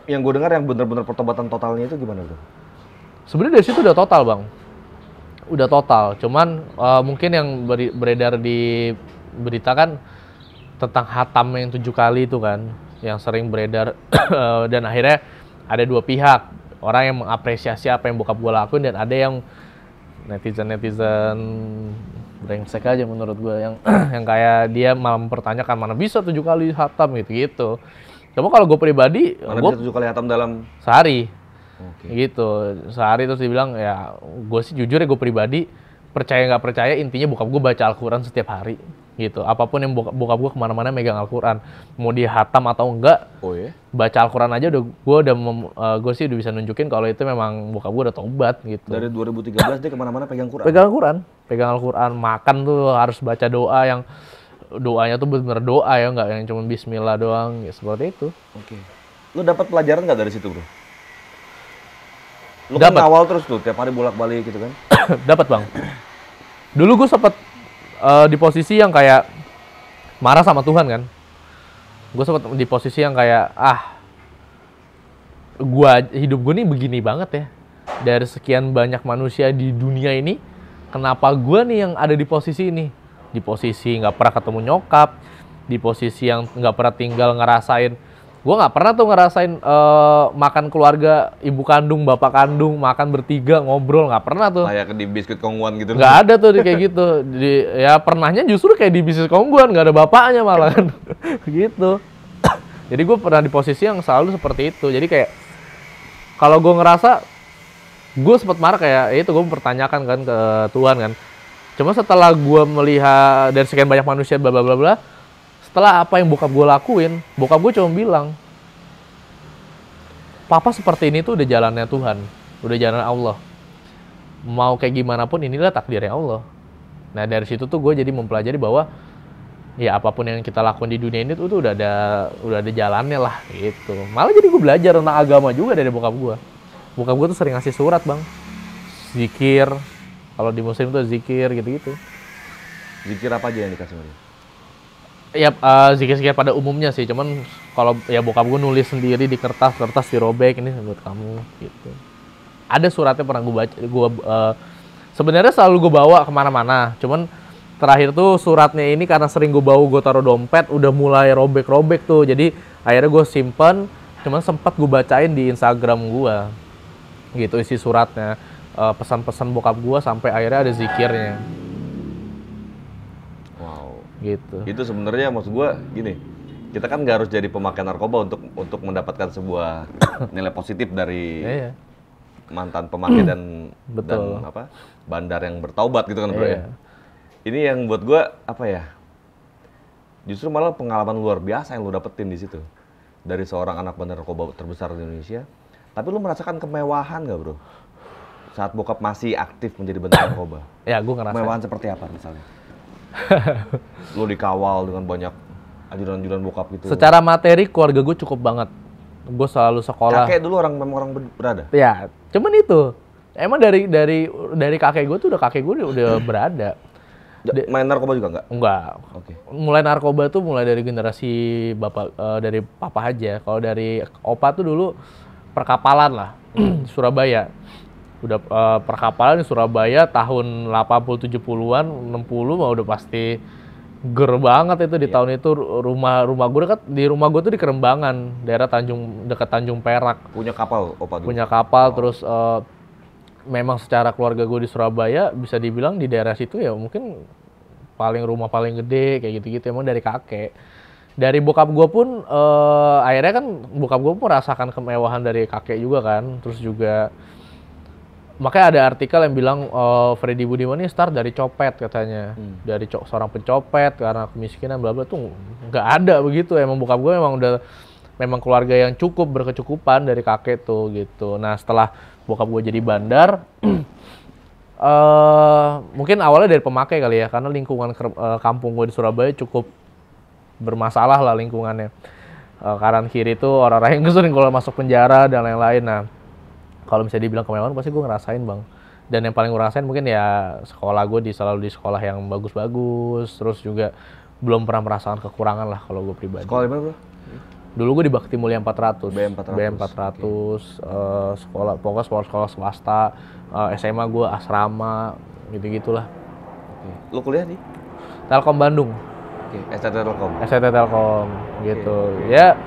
yang gue dengar yang benar-benar pertobatan totalnya itu gimana tuh? Sebenarnya dari situ udah total bang, udah total. Cuman mungkin yang beredar di berita kan tentang hatam yang 7 kali itu kan, yang sering beredar. Dan akhirnya ada dua pihak, orang yang mengapresiasi apa yang bokap gue lakuin, dan ada yang netizen brengsek aja menurut gue, yang kayak dia malah mempertanyakan mana bisa 7 kali hatam gitu. Coba kalau gue pribadi, mana bisa 7 kali hatam dalam sehari. Okay. Gitu, sehari. Terus dibilang ya gue sih jujur ya, gue pribadi percaya nggak percaya, intinya bokap gue baca Al-Quran setiap hari gitu. Apapun yang bokap gue kemana-mana megang Al-Quran, mau dia hatam atau enggak, baca Al-Quran aja gue sih udah bisa nunjukin kalau itu memang bokap gue udah tobat gitu. Dari 2013 dia kemana-mana pegang Quran? Pegang Al-Quran, makan tuh harus baca doa, yang doanya tuh bener-bener doa ya, nggak yang cuma bismillah doang ya, seperti itu. Oke. Lu dapat pelajaran nggak dari situ bro? Lu kan awal terus tuh, tiap hari bolak-balik gitu kan? Dapat bang. Dulu gue sempet di posisi yang kayak marah sama Tuhan kan. Gue sempet di posisi yang kayak, hidup gue nih begini banget ya. Dari sekian banyak manusia di dunia ini, kenapa gue nih yang ada di posisi ini? Di posisi nggak pernah ketemu nyokap, di posisi yang nggak pernah tinggal ngerasain. Gue nggak pernah tuh ngerasain makan keluarga, ibu kandung, bapak kandung, makan bertiga, ngobrol, nggak pernah tuh. Kayak di biskuit kongguan gitu. Nggak ada tuh kayak gitu. Ya pernahnya justru kayak di bisnis kongguan, nggak ada bapaknya malah kan. Gitu. Jadi gue pernah di posisi yang selalu seperti itu. Jadi kayak, kalau gue ngerasa, gue sempat marah kayak, itu gue mempertanyakan kan ke Tuhan kan. Cuma setelah gue melihat dari sekian banyak manusia bla bla bla bla, setelah apa yang bokap gue lakuin, bokap gue cuma bilang, papa seperti ini tuh udah jalannya Tuhan, udah jalan Allah. Mau kayak gimana pun inilah takdirnya Allah. Nah dari situ tuh gue jadi mempelajari bahwa ya apapun yang kita lakukan di dunia ini tuh udah ada jalannya lah gitu. Malah jadi gue belajar tentang agama juga dari bokap gue. Bokap gue tuh sering ngasih surat bang, zikir. Kalau di muslim tuh zikir gitu-gitu. Zikir apa aja yang dikasih sama dia? Ya zikir-zikir pada umumnya sih, cuman kalau ya bokap gue nulis sendiri di kertas dirobek, ini buat kamu gitu. Ada suratnya pernah gue baca, sebenarnya selalu gue bawa kemana-mana, cuman terakhir tuh suratnya ini karena sering gue bawa, gue taruh dompet, udah mulai robek-robek tuh, jadi akhirnya gue simpen, cuman sempat gue bacain di Instagram gue, gitu isi suratnya, pesan-pesan bokap gue sampai akhirnya ada zikirnya. Gitu. Itu sebenarnya maksud gue gini, kita kan nggak harus jadi pemakai narkoba untuk mendapatkan sebuah nilai positif dari mantan pemakai dan apa bandar yang bertaubat gitu kan bro ya. Ini yang buat gue apa ya? Justru malah pengalaman luar biasa yang lu dapetin di situ dari seorang anak bandar narkoba terbesar di Indonesia. Tapi lu merasakan kemewahan nggak bro? Saat bokap masih aktif menjadi bandar narkoba. Ya gue ngerasain. Kemewahan seperti apa misalnya? Lo dikawal dengan banyak ajudan-ajudan bokap gitu. Secara materi keluarga gue cukup banget. Gue selalu sekolah. Kakek dulu memang orang berada. Ya, cuman itu. Emang dari kakek gue tuh kakek gue udah berada. Main narkoba juga enggak? Enggak. Oke. Mulai narkoba tuh mulai dari generasi bapak, dari papa aja. Kalau dari opa tuh dulu perkapalan lah, Surabaya. Udah perkapalan di Surabaya tahun 80 70-an, 60 mah udah pasti ger banget itu di tahun itu. Rumah gue tuh di Kerembangan, daerah dekat Tanjung Perak. Punya kapal opa dulu. Punya kapal. Terus memang secara keluarga gue di Surabaya bisa dibilang di daerah situ ya mungkin rumah paling gede kayak gitu-gitu, emang dari kakek. Dari bokap gue pun akhirnya kan bokap gue pun merasakan kemewahan dari kakek juga kan. Terus juga makanya ada artikel yang bilang Freddy Budiman ini start dari copet katanya. Dari seorang pencopet karena kemiskinan bla bla tuh nggak ada begitu. Emang bokap gue memang keluarga yang berkecukupan dari kakek tuh gitu. Nah setelah bokap gue jadi bandar, mungkin awalnya dari pemakai kali ya, karena lingkungan kampung gue di Surabaya cukup bermasalah lah lingkungannya. Kanan kiri tuh orang-orang yang sering kalau masuk penjara dan lain-lain. Nah kalau misalnya dibilang kemewahan pasti gue ngerasain bang. Dan yang paling gue rasain mungkin ya sekolah gue selalu di sekolah yang bagus-bagus. Terus juga belum pernah merasakan kekurangan lah kalau gue pribadi. Sekolah di mana bro? Dulu gue di Bakti Mulia 400. BM 400. Okay. Sekolah, pokoknya sekolah swasta. SMA gue asrama, gitu-gitulah. Okay. Lo kuliah di? Telkom Bandung. STT Telkom? STT Telkom, gitu. Okay. Ya,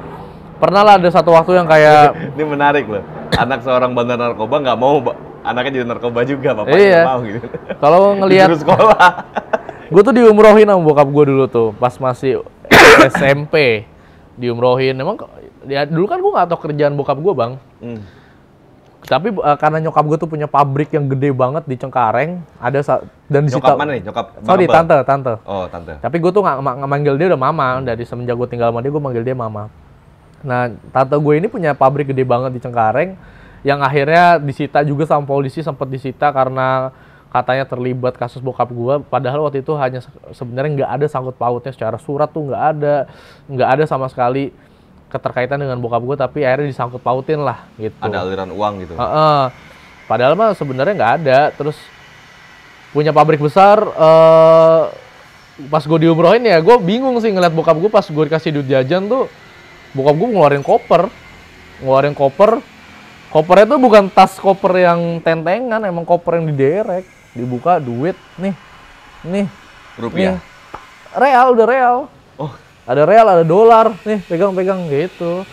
pernah lah ada satu waktu yang kayak... Ini menarik loh. Anak seorang bandar narkoba nggak mau anaknya jadi narkoba juga, bapaknya nggak mau gitu. Kalau ngelihat sekolah, gue tuh diumrohin sama bokap gue dulu tuh, pas masih SMP, diumrohin. Emang ya dulu kan gue nggak tahu kerjaan bokap gue bang. Tapi karena nyokap gue tuh punya pabrik yang gede banget di Cengkareng, dan di situ. Nyokap mana nih? Nyokap? Sorry, tante. Oh, tante. Tapi gue tuh nggak manggil dia udah mama. Dari semenjak gue tinggal sama dia, gue manggil dia mama. Nah, tante gue ini punya pabrik gede banget di Cengkareng yang akhirnya disita juga sama polisi, sempat disita karena katanya terlibat kasus bokap gue. Padahal waktu itu hanya sebenarnya nggak ada sangkut pautnya secara surat tuh nggak ada sama sekali keterkaitan dengan bokap gue, tapi akhirnya disangkut pautin lah gitu. Ada aliran uang gitu. Padahal mah sebenarnya nggak ada. Terus punya pabrik besar. Pas gue diumrohin ya, gue bingung sih ngeliat bokap gue pas gue dikasih duit jajan tuh. Bokap gue ngeluarin koper. Kopernya tuh bukan tas koper yang tentengan, emang koper yang diderek. Dibuka duit, nih. Rupiah? Nih. Udah real. Oh. ada real, ada dolar, nih pegang-pegang gitu.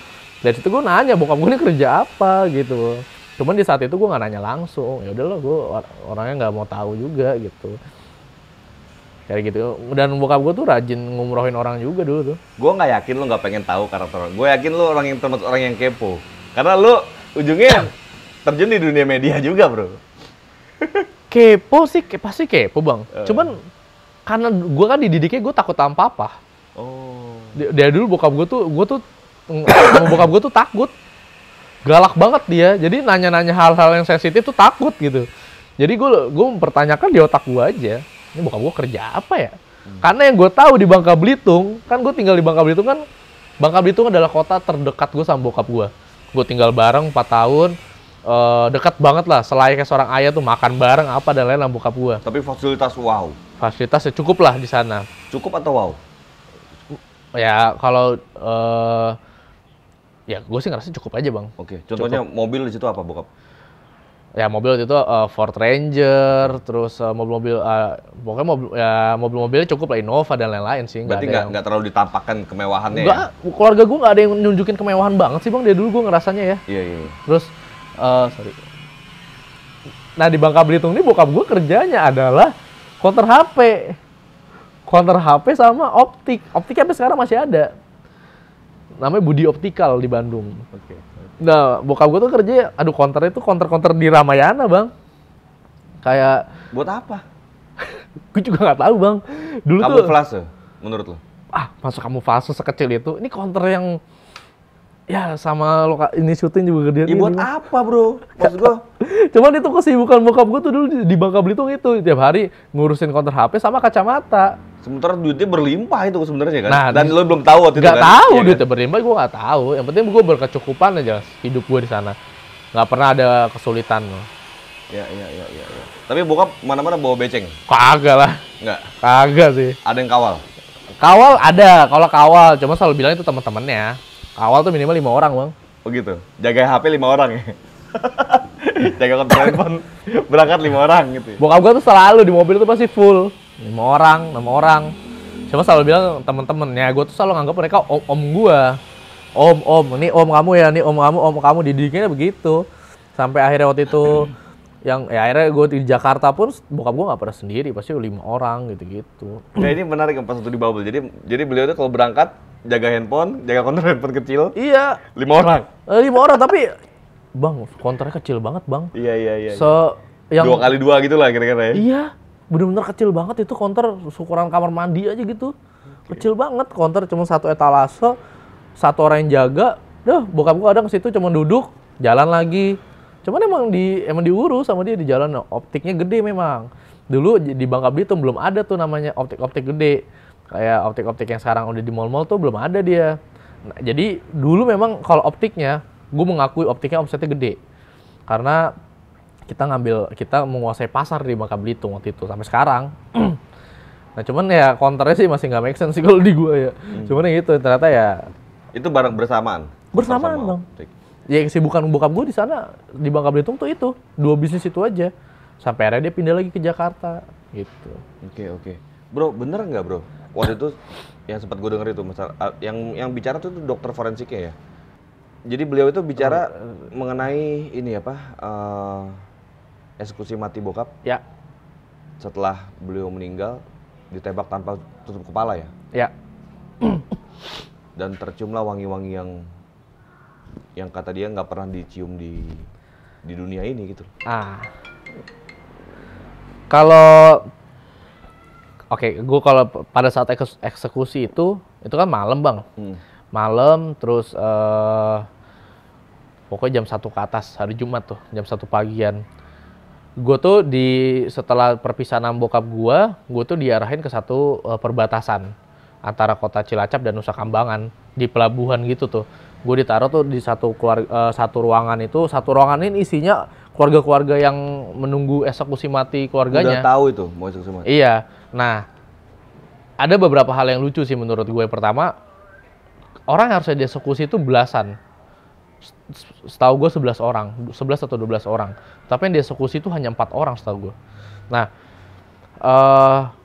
Dari situ gue nanya bokap gue ini kerja apa gitu. Cuman di saat itu gue nggak nanya langsung, ya udahlah gue orangnya nggak mau tahu juga gitu. Kayak gitu. Dan bokap gue tuh rajin ngumrohin orang juga dulu tuh. Gue nggak yakin lu nggak pengen tahu karakter orang. Gue yakin lu orang yang termasuk orang yang kepo. Karena lu ujungnya terjun di dunia media juga, bro. Kepo sih, pasti kepo bang. Cuman karena gue kan dididiknya gue takut sama papa. Oh. Dari dulu bokap gue tuh sama bokap gue tuh takut. Galak banget dia. Jadi nanya-nanya hal-hal yang sensitif tuh takut gitu. Jadi gue mempertanyakan di otak gue aja. Ini bokap gue kerja apa ya? Karena yang gue tahu di Bangka Belitung, kan gue tinggal di Bangka Belitung kan. Bangka Belitung adalah kota terdekat gue sama bokap gue. Gue tinggal bareng 4 tahun. Dekat banget lah. Selayaknya seorang ayah tuh makan bareng apa dan lain sama bokap gue. Tapi fasilitas wow. Fasilitasnya cukup lah di sana. Cukup atau wow? Ya kalau ya gue sih ngerasa cukup aja bang. Oke, contohnya cukup. Mobil di situ apa bokap? Ya mobil itu Ford Ranger, terus mobil-mobil pokoknya mobil-mobilnya cukup lah, Innova dan lain-lain sih. Berarti nggak terlalu ditampakkan kemewahannya. Enggak, ya? Keluarga gue nggak ada yang nunjukin kemewahan banget sih bang. Dari dulu gue ngerasanya ya. Iya. Terus sorry. Nah di Bangka Belitung ini bokap gue kerjanya adalah counter HP. Counter HP sama optik. Optik sampai sekarang masih ada. Namanya Budi Optikal di Bandung. Oke. Nah, bokap gue tuh kerja, counter itu counter di Ramayana, bang. Kayak... Buat apa? Gue juga nggak tahu, bang. Dulu kamuflase, menurut lo? Masa kamuflase sekecil itu? Ini counter yang... Ya, sama ini syuting juga gedean. Buat apa, bro? Maksud gue... Cuman itu kesibukan bokap gue tuh dulu di Bangka Belitung itu. Tiap hari ngurusin counter HP sama kacamata. Sementara duitnya berlimpah itu sebenarnya kan? Nah, dan lo belum tahu waktu itu kan? Nggak tahu ya, duitnya berlimpah, gue nggak tahu. Yang penting gue berkecukupan aja hidup gue di sana. Nggak pernah ada kesulitan. Ya. Tapi bokap mana-mana bawa beceng? Kagak lah. Nggak? Kagak sih. Ada yang kawal? Kawal ada, kalau kawal. Cuma selalu bilang itu teman-temannya. Kawal tuh minimal 5 orang, bang. Oh gitu? Jaga HP 5 orang ya? Jaga kontak telepon berangkat 5 orang gitu ya? Bokap gue tuh selalu di mobil tuh pasti full. 5 orang, 6 orang. Cuma selalu bilang temen-temennya, gue tuh selalu nganggap mereka om gue. Om, ini om kamu ya, ini om kamu dididiknya begitu. Sampai akhirnya waktu itu, akhirnya gue di Jakarta pun, bokap gue nggak pernah sendiri, pasti 5 orang gitu-gitu. Ya ini menarik pas waktu di Bubble, jadi beliau tuh kalau berangkat, jaga handphone, jaga konter handphone kecil. Iya. 5 orang? 5 orang, tapi, bang, konternya kecil banget, bang. Iya. Yang 2 kali 2 gitu lah kira-kira ya? Iya. Bener-bener kecil banget itu konter, ukuran kamar mandi aja gitu. Kecil banget konter, cuma 1 etalase, 1 orang yang jaga. Bokap gua kadang ke situ cuma duduk, jalan lagi. Cuman emang diurus sama dia di jalan. Optiknya gede memang. Dulu di Bangka Belitung belum ada tuh namanya optik gede. Kayak optik yang sekarang udah di mall-mall tuh belum ada dia. Nah, jadi dulu memang kalau optiknya, gua mengakui optiknya omsetnya gede. Karena kita menguasai pasar di Bangka Belitung waktu itu sampai sekarang. Nah cuman ya counternya sih masih nggak make sense sih kalau di gua ya. Cuman ya gitu ternyata ya. Itu bareng bersamaan Bang. Ya kesibukan bokap gua di sana di Bangka Belitung tuh itu 2 bisnis itu aja. Sampai akhirnya dia pindah lagi ke Jakarta gitu. Oke. Bro, bener nggak bro? Waktu itu yang sempat gua denger itu masalah yang bicara tuh dokter forensiknya ya. Jadi beliau itu bicara mengenai ini apa? Eksekusi mati bokap. Ya. Setelah beliau meninggal ditembak tanpa tutup kepala ya. Ya. Dan terciumlah wangi-wangi yang kata dia nggak pernah dicium di dunia ini gitu. Kalau gue kalau pada saat eksekusi itu kan malam bang. Malam terus pokoknya jam 1 ke atas hari Jumat tuh jam 1 pagian. Gue tuh setelah perpisahan sama bokap gue tuh diarahin ke satu perbatasan antara kota Cilacap dan Nusa Kambangan di pelabuhan gitu tuh. Gue ditaruh tuh di satu ruangan itu. Satu ruangan ini isinya keluarga-keluarga yang menunggu eksekusi mati keluarganya. Udah tahu itu mau eksekusi mati. Iya. Nah, ada beberapa hal yang lucu sih menurut gue. Pertama, orang yang harusnya dieksekusi itu belasan. Setahu gue 11 orang, 11 atau 12 orang. Tapi yang dieksekusi itu hanya 4 orang setahu gue. Nah,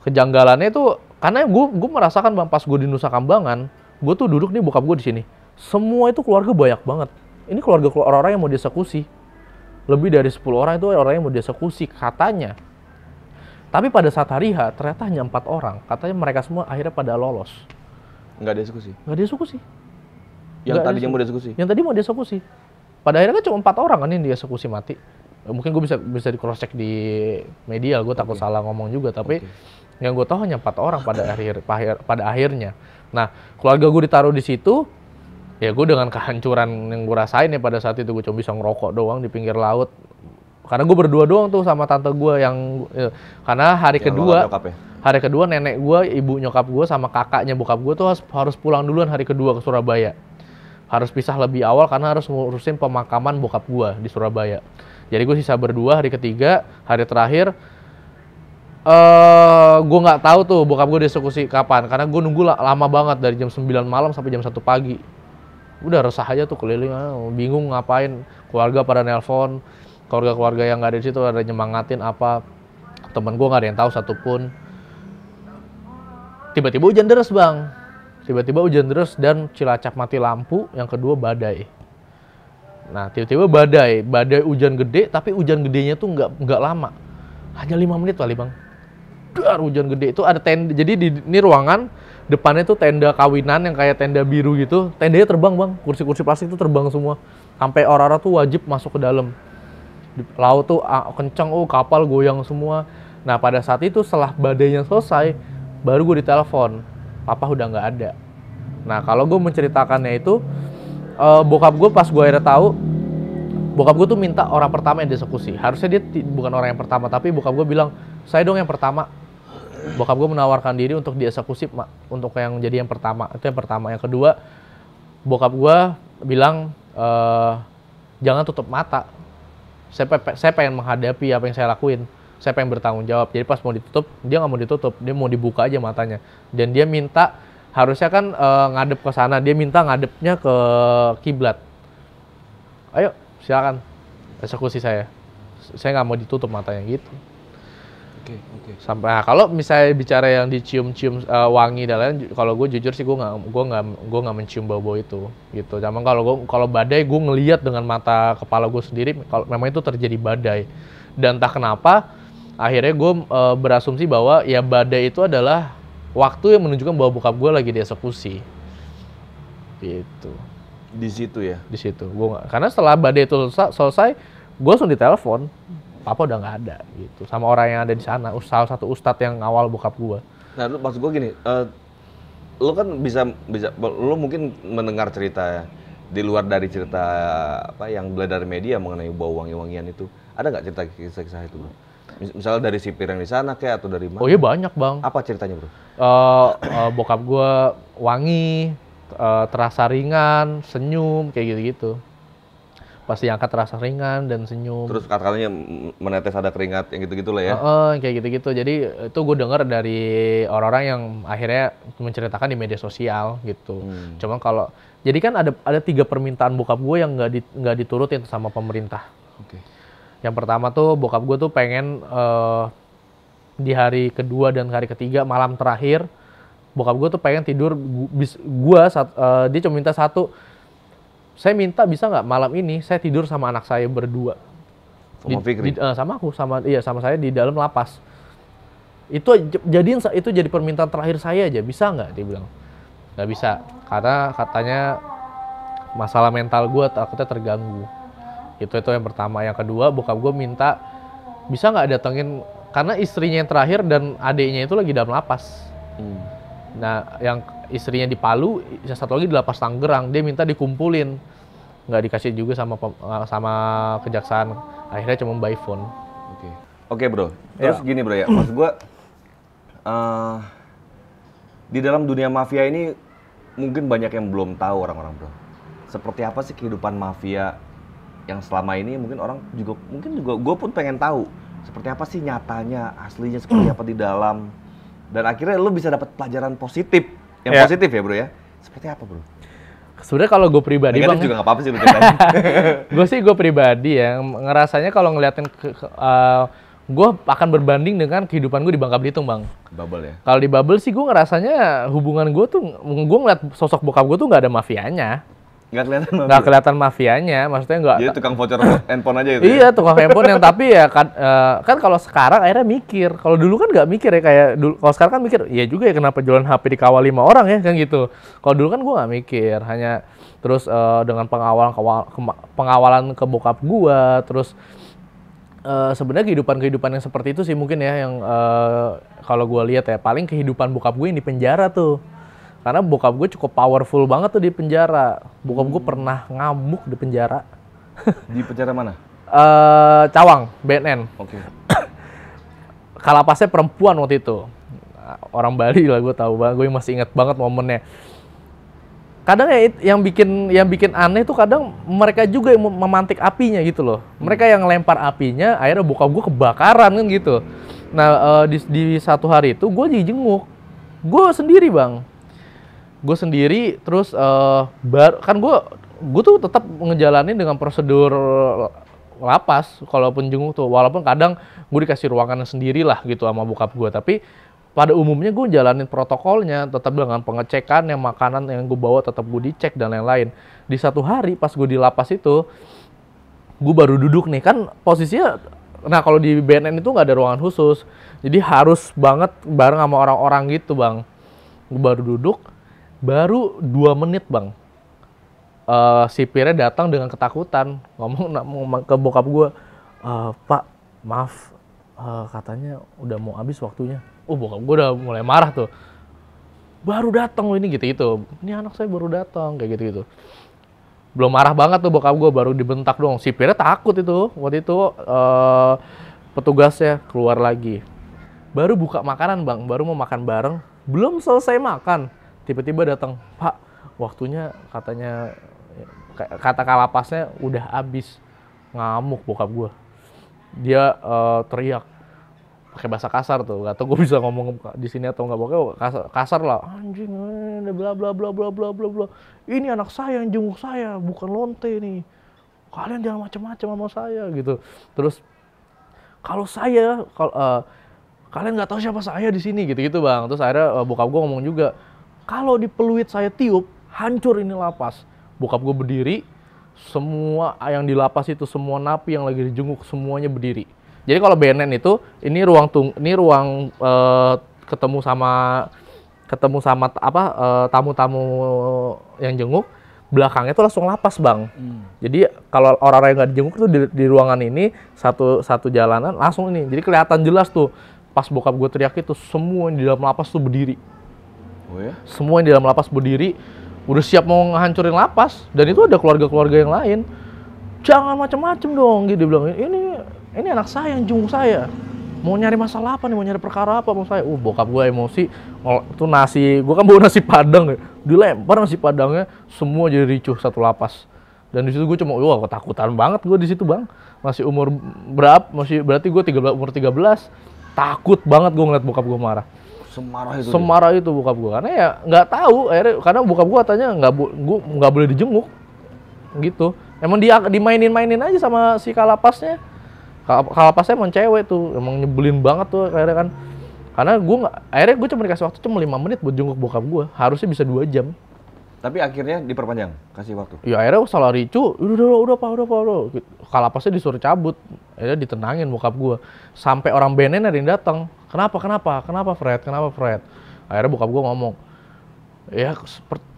kejanggalannya itu Karena gue merasakan bang, pas gue di Nusa Kambangan, gue tuh duduk nih bokap gue di sini. Semua itu keluarga banyak banget. Ini keluarga orang-orang yang mau dieksekusi. Lebih dari 10 orang itu orang yang mau dieksekusi katanya. Tapi pada saat hari H, ternyata hanya 4 orang. Katanya mereka semua akhirnya pada lolos. Nggak dieksekusi? Nggak dieksekusi. Yang tadinya mau dieksekusi? Yang tadi mau dieksekusi. Pada akhirnya kan cuma 4 orang kan yang dieksekusi mati. Mungkin gue bisa di cross check di media, gue takut salah ngomong juga. Tapi yang gue tahu hanya 4 orang pada akhirnya. Nah, keluarga gue ditaruh di situ. Ya gue dengan kehancuran yang gue rasain ya pada saat itu, gue cuma bisa ngerokok doang di pinggir laut. Karena gue berdua doang tuh sama tante gue yang karena hari kedua nenek gue, ibu nyokap gue sama kakaknya bokap gue tuh harus pulang duluan hari kedua ke Surabaya. Harus pisah lebih awal karena harus ngurusin pemakaman bokap gue di Surabaya. Jadi gue sisa berdua hari ketiga, hari terakhir gue nggak tahu tuh bokap gue dieksekusi kapan, karena gue nunggu lama banget dari jam 9 malam sampai jam 1 pagi. Udah resah aja tuh keliling, bingung ngapain, keluarga pada nelpon, keluarga yang nggak ada di situ ada nyemangatin apa, temen gue nggak ada yang tahu satupun. Tiba-tiba hujan deras bang, dan Cilacap mati lampu, yang kedua badai. Nah tiba-tiba badai hujan gede, tapi hujan gedenya tuh nggak lama, hanya 5 menit kali bang. Dar hujan gede itu ada tenda, jadi ini ruangan depannya tuh tenda kawinan yang kayak tenda biru gitu, tendanya terbang bang, kursi-kursi plastik itu terbang semua, sampai orang-orang tuh wajib masuk ke dalam. Laut tuh kenceng, kapal goyang semua. Nah pada saat itu setelah badainya selesai, baru gue ditelepon, papa udah nggak ada. Nah kalau gue menceritakannya itu, bokap gue pas gue akhirnya tahu, bokap gue tuh minta orang pertama yang dieksekusi. Harusnya dia bukan orang yang pertama, tapi bokap gue bilang, saya dong yang pertama. Bokap gue menawarkan diri untuk dieksekusi, untuk yang jadi yang pertama. Itu yang pertama. Yang kedua, bokap gue bilang, jangan tutup mata. Saya pengen menghadapi apa yang saya lakuin. Saya pengen bertanggung jawab. Jadi pas mau ditutup, dia nggak mau ditutup. Dia mau dibuka aja matanya. Dan dia minta, harusnya kan ngadep ke sana. Dia minta ngadepnya ke kiblat. Ayo, silakan eksekusi saya. Saya nggak mau ditutup matanya gitu. Oke. Sampai kalau misalnya bicara yang dicium-cium wangi dan lain, kalau gue jujur sih gue nggak mencium bau-bau itu gitu. Cuman kalau badai gue ngelihat dengan mata kepala gue sendiri kalau memang itu terjadi badai. Dan entah kenapa akhirnya gue berasumsi bahwa ya badai itu adalah waktu yang menunjukkan bahwa bokap gue lagi dieksekusi. Gitu. Di situ ya? Di situ. Karena setelah badai itu selesai, gue langsung ditelepon. Papa udah nggak ada gitu, sama orang yang ada di sana, salah satu ustadz yang awal bokap gua. Nah, maksud gua gini, lo kan bisa, lo mungkin mendengar cerita di luar dari cerita apa yang beredar dari media mengenai bau wangi-wangian itu. Ada nggak cerita kisah-kisah itu, bro? Misalnya dari sipir yang di sana kayak atau dari mana? Oh iya banyak bang. Apa ceritanya, bro? Bokap gua wangi, terasa ringan, senyum kayak gitu-gitu. Pasti angkat terasa ringan dan senyum. Terus katanya menetes ada keringat yang gitu-gitu lah ya? Kayak gitu-gitu. Jadi itu gue dengar dari orang-orang yang akhirnya menceritakan di media sosial gitu. Cuman kalau jadi kan ada 3 permintaan bokap gue yang nggak diturutin sama pemerintah. Yang pertama tuh bokap gue tuh pengen di hari kedua dan hari ketiga malam terakhir bokap gue tuh pengen tidur. Dia cuma minta satu. Saya minta bisa nggak malam ini saya tidur sama anak saya berdua. Sama Fikri? Sama aku, sama saya di dalam lapas. Itu jadi permintaan terakhir saya aja, bisa nggak? Dia bilang nggak bisa, karena katanya masalah mental gue takutnya terganggu. Itu yang pertama. Yang kedua bokap gue minta bisa nggak datengin, karena istrinya yang terakhir dan adiknya itu lagi dalam lapas. Nah, yang istrinya di Palu, yang satu lagi di lapas Tangerang, dia minta dikumpulin, nggak dikasih juga sama kejaksaan, akhirnya cuma by phone. Oke bro, terus gini bro ya, maksud gue di dalam dunia mafia ini mungkin banyak yang belum tahu orang-orang bro. Seperti apa sih kehidupan mafia yang selama ini mungkin orang juga gue pun pengen tahu seperti apa sih nyatanya, aslinya seperti apa di dalam. Dan akhirnya lu bisa dapat pelajaran positif. Yang positif ya bro ya? Seperti apa bro? Sebenarnya kalau gue pribadi bang, juga nggak apa-apa sih lu ceritain. Gue pribadi ya ngerasanya kalau ngeliatin gue akan berbanding dengan kehidupan gue di Bangka Belitung, Bang. Bubble ya? Kalau di Bubble sih gue ngerasanya hubungan gue tuh, gue ngeliat sosok bokap gue tuh nggak ada mafianya. Nggak kelihatan mafianya, maksudnya nggak. Jadi tukang voucher handphone aja itu. Iya, tukang handphone yang tapi ya kan kalau sekarang akhirnya mikir. Kalau dulu kan nggak mikir ya, kayak dulu. Kalau sekarang kan mikir, iya juga ya kenapa jualan HP dikawal 5 orang ya kan gitu. Kalau dulu kan gue nggak mikir, hanya terus dengan pengawalan ke bokap gue, terus sebenarnya kehidupan yang seperti itu sih mungkin ya yang kalau gue lihat ya paling kehidupan bokap gue yang di penjara tuh. Karena bokap gue cukup powerful banget tuh di penjara. Bokap gue pernah ngamuk di penjara. Di penjara mana? Cawang, BNN. Oke. Kalapasnya perempuan waktu itu. Orang Bali lah gue tahu banget. Gue masih ingat banget momennya. Kadang ya yang bikin aneh tuh kadang mereka juga yang memantik apinya gitu loh. Mereka yang lempar apinya, akhirnya bokap gue kebakaran kan gitu. Nah di satu hari itu gue dijenguk. Gue sendiri, Bang. Gue sendiri, terus kan gue tuh tetap ngejalanin dengan prosedur lapas kalaupun jenguk tuh, walaupun kadang gue dikasih ruangan sendiri lah gitu sama bokap gue, tapi pada umumnya gue jalanin protokolnya tetap dengan pengecekan, yang makanan yang gue bawa tetap gue dicek dan lain-lain. Di satu hari pas gue di lapas itu, gue baru duduk nih kan posisinya, nah kalau di BNN itu nggak ada ruangan khusus, jadi harus banget bareng sama orang-orang gitu, Bang. Gue baru duduk, baru 2 menit, Bang. Sipirnya datang dengan ketakutan, ngomong ke bokap gue, Pak, maaf, katanya udah mau habis waktunya. Bokap gue udah mulai marah tuh. Baru datang ini gitu-gitu. Ini anak saya baru datang, kayak gitu-gitu. Belum marah banget tuh bokap gue, baru dibentak dong. Sipirnya takut itu. Waktu itu petugasnya keluar lagi. Baru buka makanan, Bang, baru mau makan bareng. Belum selesai makan, tiba-tiba datang, Pak, waktunya katanya, kata kalapasnya udah habis. Ngamuk bokap gue. Dia teriak pakai bahasa kasar tuh, gak tau gue bisa ngomong di sini atau nggak, pokoknya kasar lah, anjing, bla bla bla bla bla bla bla. Ini anak saya yang jenguk saya, bukan lonte nih. Kalian jangan macam-macam sama saya gitu. Terus kalau saya, kalian nggak tahu siapa saya di sini gitu-gitu, Bang. Terus akhirnya bokap gue ngomong juga, kalau di peluit saya tiup, hancur ini lapas. Bokap gue berdiri, semua yang di lapas itu, semua napi yang lagi dijenguk semuanya berdiri. Jadi kalau BNN itu, ini ruang ketemu sama tamu-tamu yang jenguk, belakangnya itu langsung lapas, Bang. Jadi kalau orang-orang yang nggak dijenguk itu di ruangan ini satu jalanan langsung ini. Jadi kelihatan jelas tuh pas bokap gue teriak itu, semua yang di dalam lapas tuh berdiri. Oh ya? Semua yang di dalam lapas berdiri, udah siap mau ngehancurin lapas. Dan itu ada keluarga-keluarga yang lain. Jangan macem-macem dong, gitu. Dia bilang, ini anak saya yang jenguk saya. Mau nyari masalah apa nih, mau nyari perkara apa sama saya. Bokap gue emosi. Itu nasi, gue kan bawa nasi padang ya. Dilempar nasi padangnya, semua jadi ricuh satu lapas. Dan di situ gue cuma, ketakutan banget gue di situ, Bang. Masih umur berapa? Berarti gue umur 13. Takut banget gue ngeliat bokap gue marah. Semarah itu bokap gue. Karena ya nggak tahu, karena bokap gue katanya nggak boleh dijenguk. Gitu. Emang dia dimainin aja sama si kalapasnya. Kalapasnya emang cewek tuh, emang nyebelin banget tuh akhirnya kan. Karena akhirnya gue cuma dikasih waktu cuma 5 menit buat jenguk bokap gue. Harusnya bisa 2 jam. Tapi akhirnya diperpanjang, kasih waktu. Ya akhirnya salah ricu, udah pak. Kalapasnya disuruh cabut. Akhirnya ditenangin bokap gue. Sampai orang BNN ada yang datang. Kenapa Fred? Akhirnya bokap gue ngomong, ya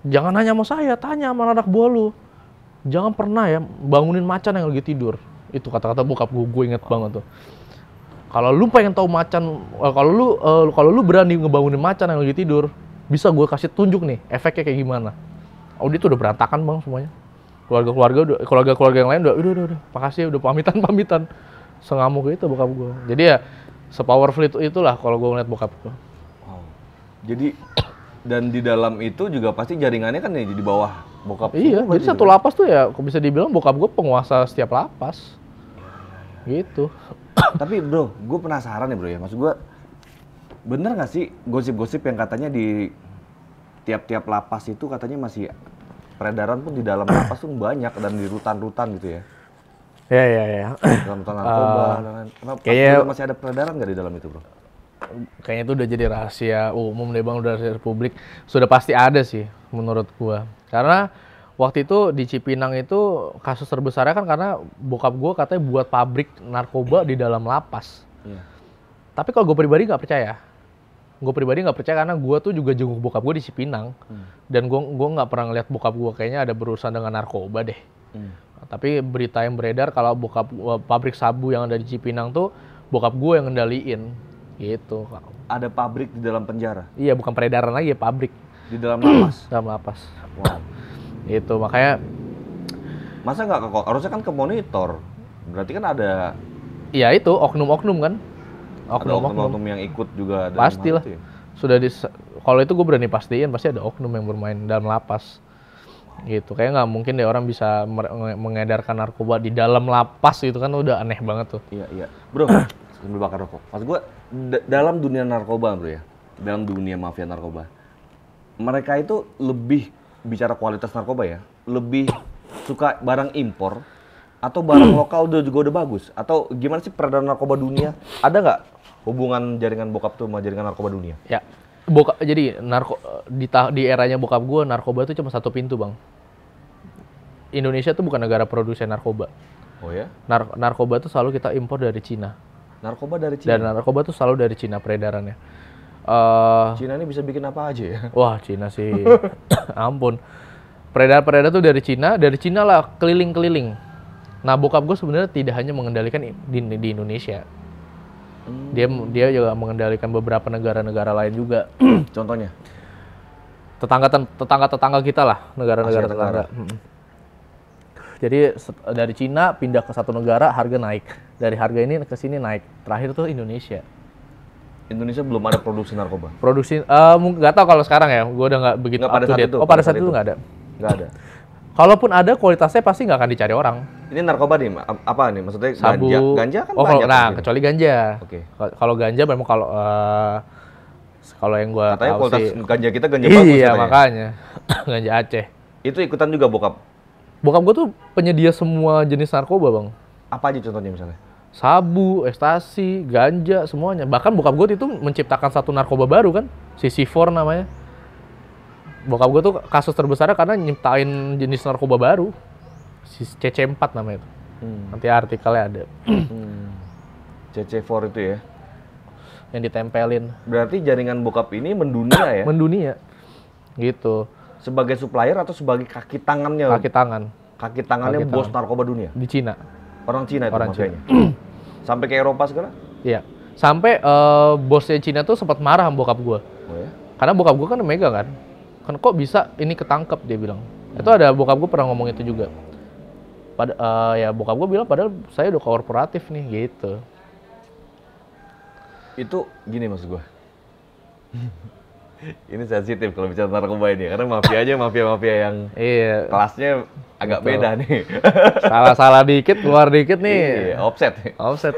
jangan nanya sama saya, tanya sama anak buah lu. Jangan pernah ya bangunin macan yang lagi tidur. Itu kata-kata bokap gue inget banget tuh. Kalau lu pengen tahu macan, kalau lu berani ngebangunin macan yang lagi tidur, bisa gue kasih tunjuk nih efeknya kayak gimana. Dia tuh udah berantakan, Bang, semuanya. Keluarga yang lain udah makasih, udah pamitan. Sengamuk itu bokap gue. Jadi ya sepowerful itulah kalau gue ngeliat bokap gue. Wow. Jadi dan di dalam itu juga pasti jaringannya kan di bawah bokap. Iya, jadi satu lapas tuh ya bisa dibilang bokap gue penguasa setiap lapas. Gitu. Tapi bro, gue penasaran nih bro ya, maksud gue bener nggak sih gosip-gosip yang katanya di tiap-tiap lapas itu katanya masih peredaran pun di dalam lapas tuh banyak dan di rutan-rutan gitu ya? Ya. Dalam narkoba, kayaknya masih ada peredaran nggak di dalam itu, bro? Kayaknya itu udah jadi rahasia umum deh bang, udah rahasia publik. Sudah pasti ada sih menurut gua. Karena waktu itu di Cipinang itu kasus terbesarnya kan karena bokap gua katanya buat pabrik narkoba di dalam lapas. Iya. Tapi kalau gue pribadi nggak percaya. Gue pribadi nggak percaya karena gue tuh juga jenguk bokap gue di Cipinang. Dan gue nggak pernah ngeliat bokap gue kayaknya ada berurusan dengan narkoba deh. Tapi berita yang beredar kalau bokap pabrik sabu yang ada di Cipinang tuh bokap gue yang ngendaliin. Gitu. Ada pabrik di dalam penjara? Iya, bukan peredaran lagi ya, pabrik. Di dalam lapas? Dalam lapas. Wow. Itu, makanya... Masa nggak kok? Harusnya kan ke monitor. Berarti kan ada... Iya itu, oknum-oknum kan. Oknum-oknum yang ikut juga. Pastilah. Ya? Sudah kalau itu gue berani pastiin, pasti ada oknum yang bermain dalam lapas. Gitu, kayak nggak mungkin deh orang bisa mengedarkan narkoba di dalam lapas, itu kan udah aneh banget tuh. Iya. Bro, sambil bakar rokok. Maksud gue, dalam dunia narkoba bro ya, dalam dunia mafia narkoba, mereka itu lebih bicara kualitas narkoba ya, lebih suka barang impor atau barang lokal juga udah bagus? Atau gimana sih peredaran narkoba dunia? Ada nggak hubungan jaringan bokap tuh sama jaringan narkoba dunia? Ya, jadi di eranya bokap gue narkoba itu cuma satu pintu bang. Indonesia tuh bukan negara produsen narkoba. Oh ya? Narkoba tuh selalu kita impor dari Cina. Narkoba dari Cina? Dan narkoba tuh selalu dari Cina peredarannya. Cina ini bisa bikin apa aja ya? Wah, Cina sih, ampun. Peredar tuh dari Cina lah keliling-keliling. Nah, bokap gue sebenarnya tidak hanya mengendalikan di Indonesia. Dia juga mengendalikan beberapa negara-negara lain juga. Contohnya? Tetangga kita lah, negara-negara tetangga. Jadi dari Cina pindah ke satu negara, harga naik. Dari harga ini ke sini naik. Terakhir tuh Indonesia. Indonesia belum ada produksi narkoba? Nggak tahu kalau sekarang ya. Gue udah nggak begitu up to date. Pada saat itu nggak ada. Nggak ada. Kalaupun ada, kualitasnya pasti nggak akan dicari orang. Ini narkoba nih, apa nih? Maksudnya sabu. Ganja kan banyak. Kecuali ganja. Oke. Kalau ganja memang kalau yang gue katanya tahu kualitas sih. ganja kita ganja bagus. Iya makanya. Ganja Aceh. Itu ikutan juga bokap? Bokap gue tuh penyedia semua jenis narkoba bang. Apa aja contohnya misalnya? Sabu, ekstasi, ganja, semuanya. Bahkan bokap gue itu menciptakan satu narkoba baru kan, si C4 namanya. Bokap gue tuh kasus terbesarnya karena nyiptain jenis narkoba baru, si CC4 namanya itu. Nanti artikelnya ada. CC4 itu ya? Yang ditempelin. Berarti jaringan bokap ini mendunia ya? Mendunia, gitu. Sebagai supplier atau sebagai kaki tangannya? Kaki tangan. Kaki tangannya bos narkoba dunia? Di Cina. Orang Cina itu mafianya? Sampai ke Eropa segala? Iya. Sampai bosnya Cina tuh sempat marah sama bokap gue. Oh ya? Karena bokap gue kan megang kan. Kan kok bisa ini ketangkep, dia bilang. Itu ada bokap gue pernah ngomong itu juga. Ya bokap gue bilang padahal saya udah korporatif nih gitu. Itu gini maksud gue. Ini sensitif kalau bicara narkoba ini karena mafianya mafia yang kelasnya agak beda nih. Salah dikit keluar dikit nih. Offset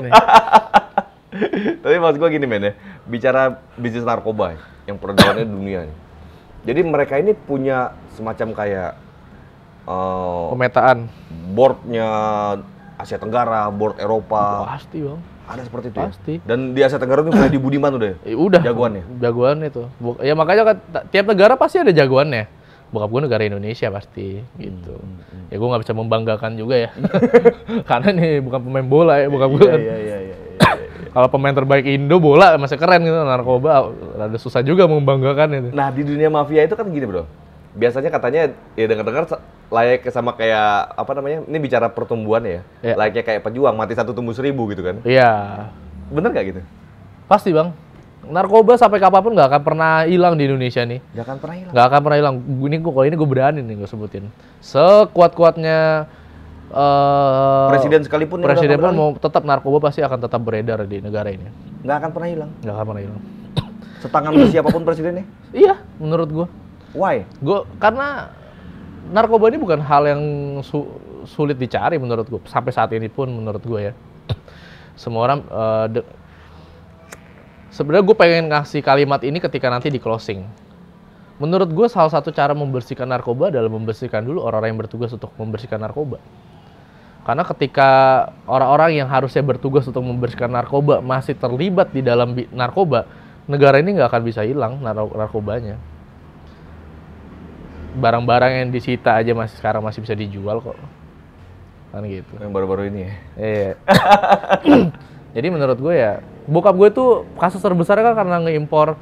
nih. Tapi maksud gue gini men ya, bicara bisnis narkoba yang peredarannya dunia nih. Jadi mereka ini punya semacam kayak pemetaan boardnya Asia Tenggara, board Eropa. Pasti bang. Ada seperti itu pasti. Ya? Dan di Asia Tenggara itu Freddy Budiman udah. Udah. Jagoan itu. Ya makanya kan tiap negara pasti ada jagoannya. Bokap gue negara Indonesia pasti gitu. Ya gue nggak bisa membanggakan juga ya. Karena nih bukan pemain bola ya bokap gue. Iya. Kalau pemain terbaik Indo bola masih keren gitu, narkoba rada susah juga membanggakan itu. Nah di dunia mafia itu kan gini bro. Biasanya katanya ya dengar-dengar layak sama kayak apa namanya? Ini bicara pertumbuhan ya. Layaknya kayak pejuang mati 1 tumbuh 1000 gitu kan. Iya. Bener nggak gitu? Pasti bang. Narkoba sampai kapanpun nggak akan pernah hilang di Indonesia nih. Nggak akan pernah hilang. Nggak akan pernah hilang. Ini gue berani nih gue sebutin. Sekuat-kuatnya presiden sekalipun pun mau tetap narkoba pasti akan tetap beredar di negara ini. Nggak akan pernah hilang. Nggak akan pernah hilang. Setangan siapapun presidennya? Iya, menurut gue. Why? Karena narkoba ini bukan hal yang sulit dicari menurut gue. Sampai saat ini pun menurut gue ya. Semua orang sebenarnya gue pengen ngasih kalimat ini ketika nanti di closing. Menurut gue salah satu cara membersihkan narkoba adalah membersihkan dulu orang-orang yang bertugas untuk membersihkan narkoba. Karena ketika orang-orang yang harusnya bertugas untuk membersihkan narkoba masih terlibat di dalam narkoba, negara ini nggak akan bisa hilang narkobanya. Barang-barang yang disita aja sekarang masih bisa dijual kok. Kan gitu. Yang baru-baru ini ya? Iya. Jadi menurut gue ya, bokap gue tuh kasus terbesar kan karena ngeimpor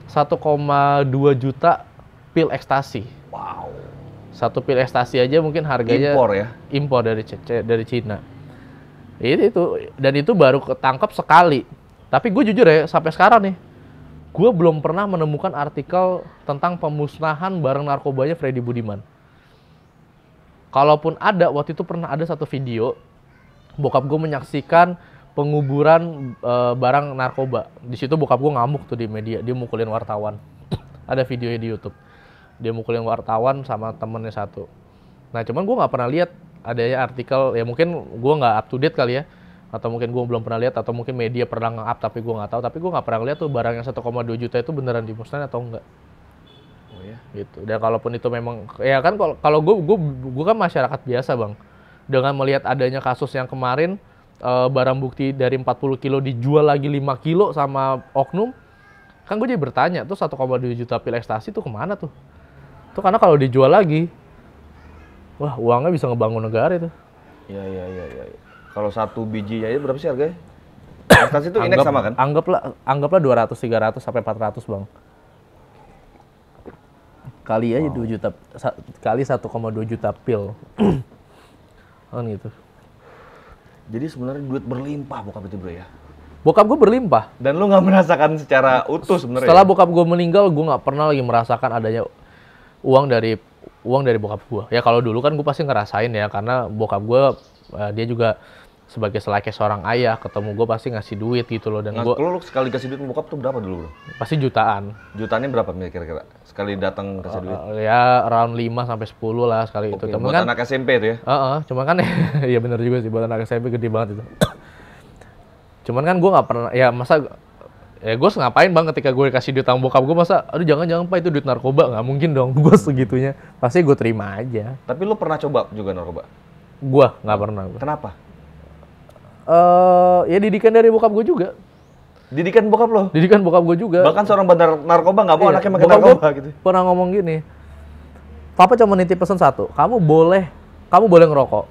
1,2 juta pil ekstasi. Wow. Satu pil ekstasi aja mungkin harganya impor ya? Impor dari Cina. Dan itu baru ketangkap sekali. Tapi gue jujur ya, sampai sekarang nih, gue belum pernah menemukan artikel tentang pemusnahan barang narkobanya Freddy Budiman. Kalaupun ada, waktu itu pernah ada satu video, bokap gue menyaksikan penguburan barang narkoba. Di situ bokap gue ngamuk tuh di media, dia mukulin wartawan. Ada videonya di YouTube. Dia mukulin wartawan sama temennya satu. Nah cuman gue nggak pernah lihat adanya artikel, ya mungkin gue nggak up to date kali ya, atau mungkin gue belum pernah lihat, atau mungkin media pernah nge-up tapi gue nggak tahu. Tapi gue nggak pernah lihat tuh barang yang 1,2 juta itu beneran dimusnahkan atau enggak. Oh ya. Gitu. Dan kalaupun itu memang, ya kan kalau gue kan masyarakat biasa bang, dengan melihat adanya kasus yang kemarin barang bukti dari 40 kilo dijual lagi 5 kilo sama oknum, kan gue jadi bertanya tuh 1,2 juta pil ekstasi tuh kemana tuh? Itu karena kalau dijual lagi, wah uangnya bisa ngebangun negara itu. Iya. Kalau satu bijinya aja berapa sih harganya? Ekstasi itu indeks sama kan? Anggaplah 200, 300 sampai 400 bang. Kali aja 2 juta, kali 1,2 juta pil. Kan gitu. Jadi sebenarnya duit berlimpah bokap itu bro ya? Bokap gue berlimpah. Dan lu nggak merasakan secara utuh sebenarnya? Setelah bokap gue meninggal, gue nggak pernah lagi merasakan adanya uang dari bokap gue. Ya kalau dulu kan gue pasti ngerasain ya, karena bokap gue dia juga sebagai selaki seorang ayah, ketemu gue pasti ngasih duit gitu loh. Dan lu sekali kasih duit bokap tuh berapa dulu bro? Pasti jutaan. Jutaannya berapa nih kira-kira? Sekali datang kasih duit? Ya around 5 sampai 10 lah sekali itu. Buat kan, anak SMP tuh ya? Cuman kan iya benar juga sih, buat anak SMP gede banget itu. Cuman kan gue nggak pernah, ya masa ya gue ngapain bang ketika gue kasih duit sama bokap gue, masa aduh jangan pak itu duit narkoba, nggak mungkin dong. Gue segitunya pasti gue terima aja. Tapi lu pernah coba juga narkoba? Gue nggak pernah. Kenapa? Ya didikan dari bokap gue juga. Didikan bokap lo? Didikan bokap gue juga. Bahkan seorang bandar narkoba nggak mau anaknya makan narkoba gitu? Pernah ngomong gini, papa cuma nitip pesan satu, kamu boleh ngerokok,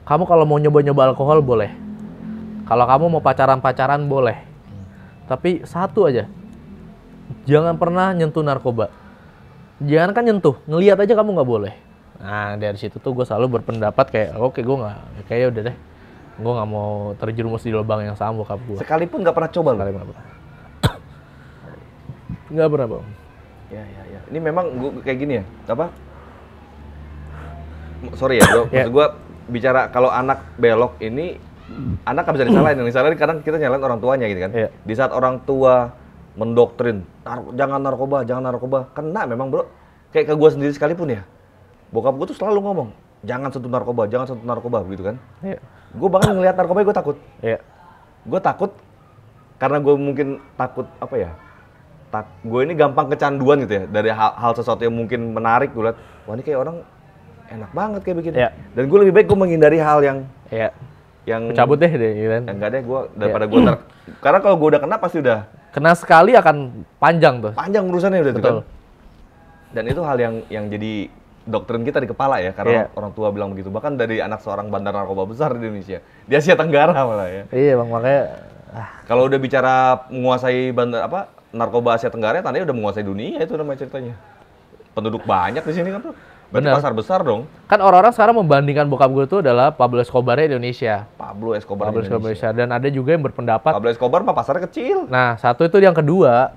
kamu kalau mau nyoba alkohol boleh, kalau kamu mau pacaran boleh, tapi satu aja, jangan pernah nyentuh narkoba. Jangan kan nyentuh, ngelihat aja kamu nggak boleh. Nah dari situ tuh gue selalu berpendapat kayak oke, gue nggak, kayaknya udah deh, gue nggak mau terjerumus di lubang yang sama bokap gue. Sekalipun nggak pernah coba? Nggak pernah bang. Ya. Ini memang gue kayak gini ya, apa? Sorry ya bro, maksud gue bicara kalau anak belok ini, anak nggak bisa disalahin. Yang disalahin kadang kita nyalain orang tuanya gitu kan. Di saat orang tua mendoktrin, jangan narkoba, kena memang bro. Kayak ke gue sendiri sekalipun ya, bokap gue tuh selalu ngomong, jangan sentuh narkoba, gitu kan. Gue bahkan ngelihat narkoba gue takut. Gue takut karena gue mungkin takut apa ya? Gue ini gampang kecanduan gitu ya dari hal sesuatu yang mungkin menarik. Gue lihat, wah ini kayak orang enak banget kayak begini. Dan gue lebih baik gue menghindari hal yang cabut deh gitu kan. Enggak deh, gue daripada gue karena kalau gue udah kena pasti udah kena sekali akan panjang tuh. Panjang urusannya udah. Betul. Kan? Dan itu hal yang jadi doktrin kita di kepala ya, karena orang tua bilang begitu. Bahkan dari anak seorang bandar narkoba besar di Indonesia, di Asia Tenggara malah ya. Iya bang, makanya kalau udah bicara menguasai narkoba Asia Tenggara, tandanya udah menguasai dunia itu namanya ceritanya. Penduduk banyak di sini kan tuh. Berarti pasar besar dong. Kan orang-orang sekarang membandingkan bokap gue itu adalah Pablo Escobar Indonesia. Pablo Escobar Indonesia. Dan ada juga yang berpendapat Pablo Escobar mah pasarnya kecil. Nah, satu itu yang kedua.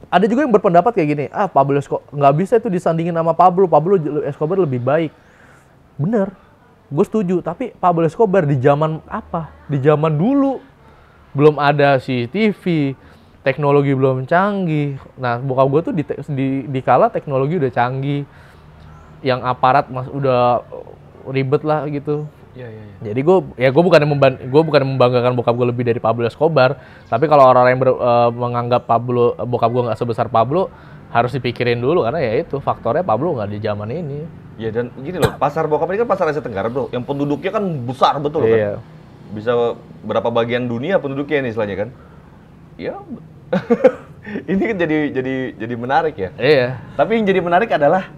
Ada juga yang berpendapat kayak gini, Pablo Escobar nggak bisa itu disandingin sama Pablo Escobar lebih baik. Bener, gue setuju. Tapi Pablo Escobar di zaman apa? Di zaman dulu belum ada CCTV, teknologi belum canggih. Nah, bokap gue tuh di kala teknologi udah canggih, yang aparat udah ribet lah gitu. Iya. Jadi gue bukan membanggakan bokap gue lebih dari Pablo Escobar, tapi kalau orang-orang yang menganggap bokap gue nggak sebesar Pablo, harus dipikirin dulu karena ya itu faktornya Pablo nggak di zaman ini. Ya dan gini loh, pasar bokap ini kan pasar Asia Tenggara bro, yang penduduknya kan besar betul kan? Bisa berapa bagian dunia penduduknya nih istilahnya kan? Ya, ini kan jadi menarik ya. Iya. Tapi yang jadi menarik adalah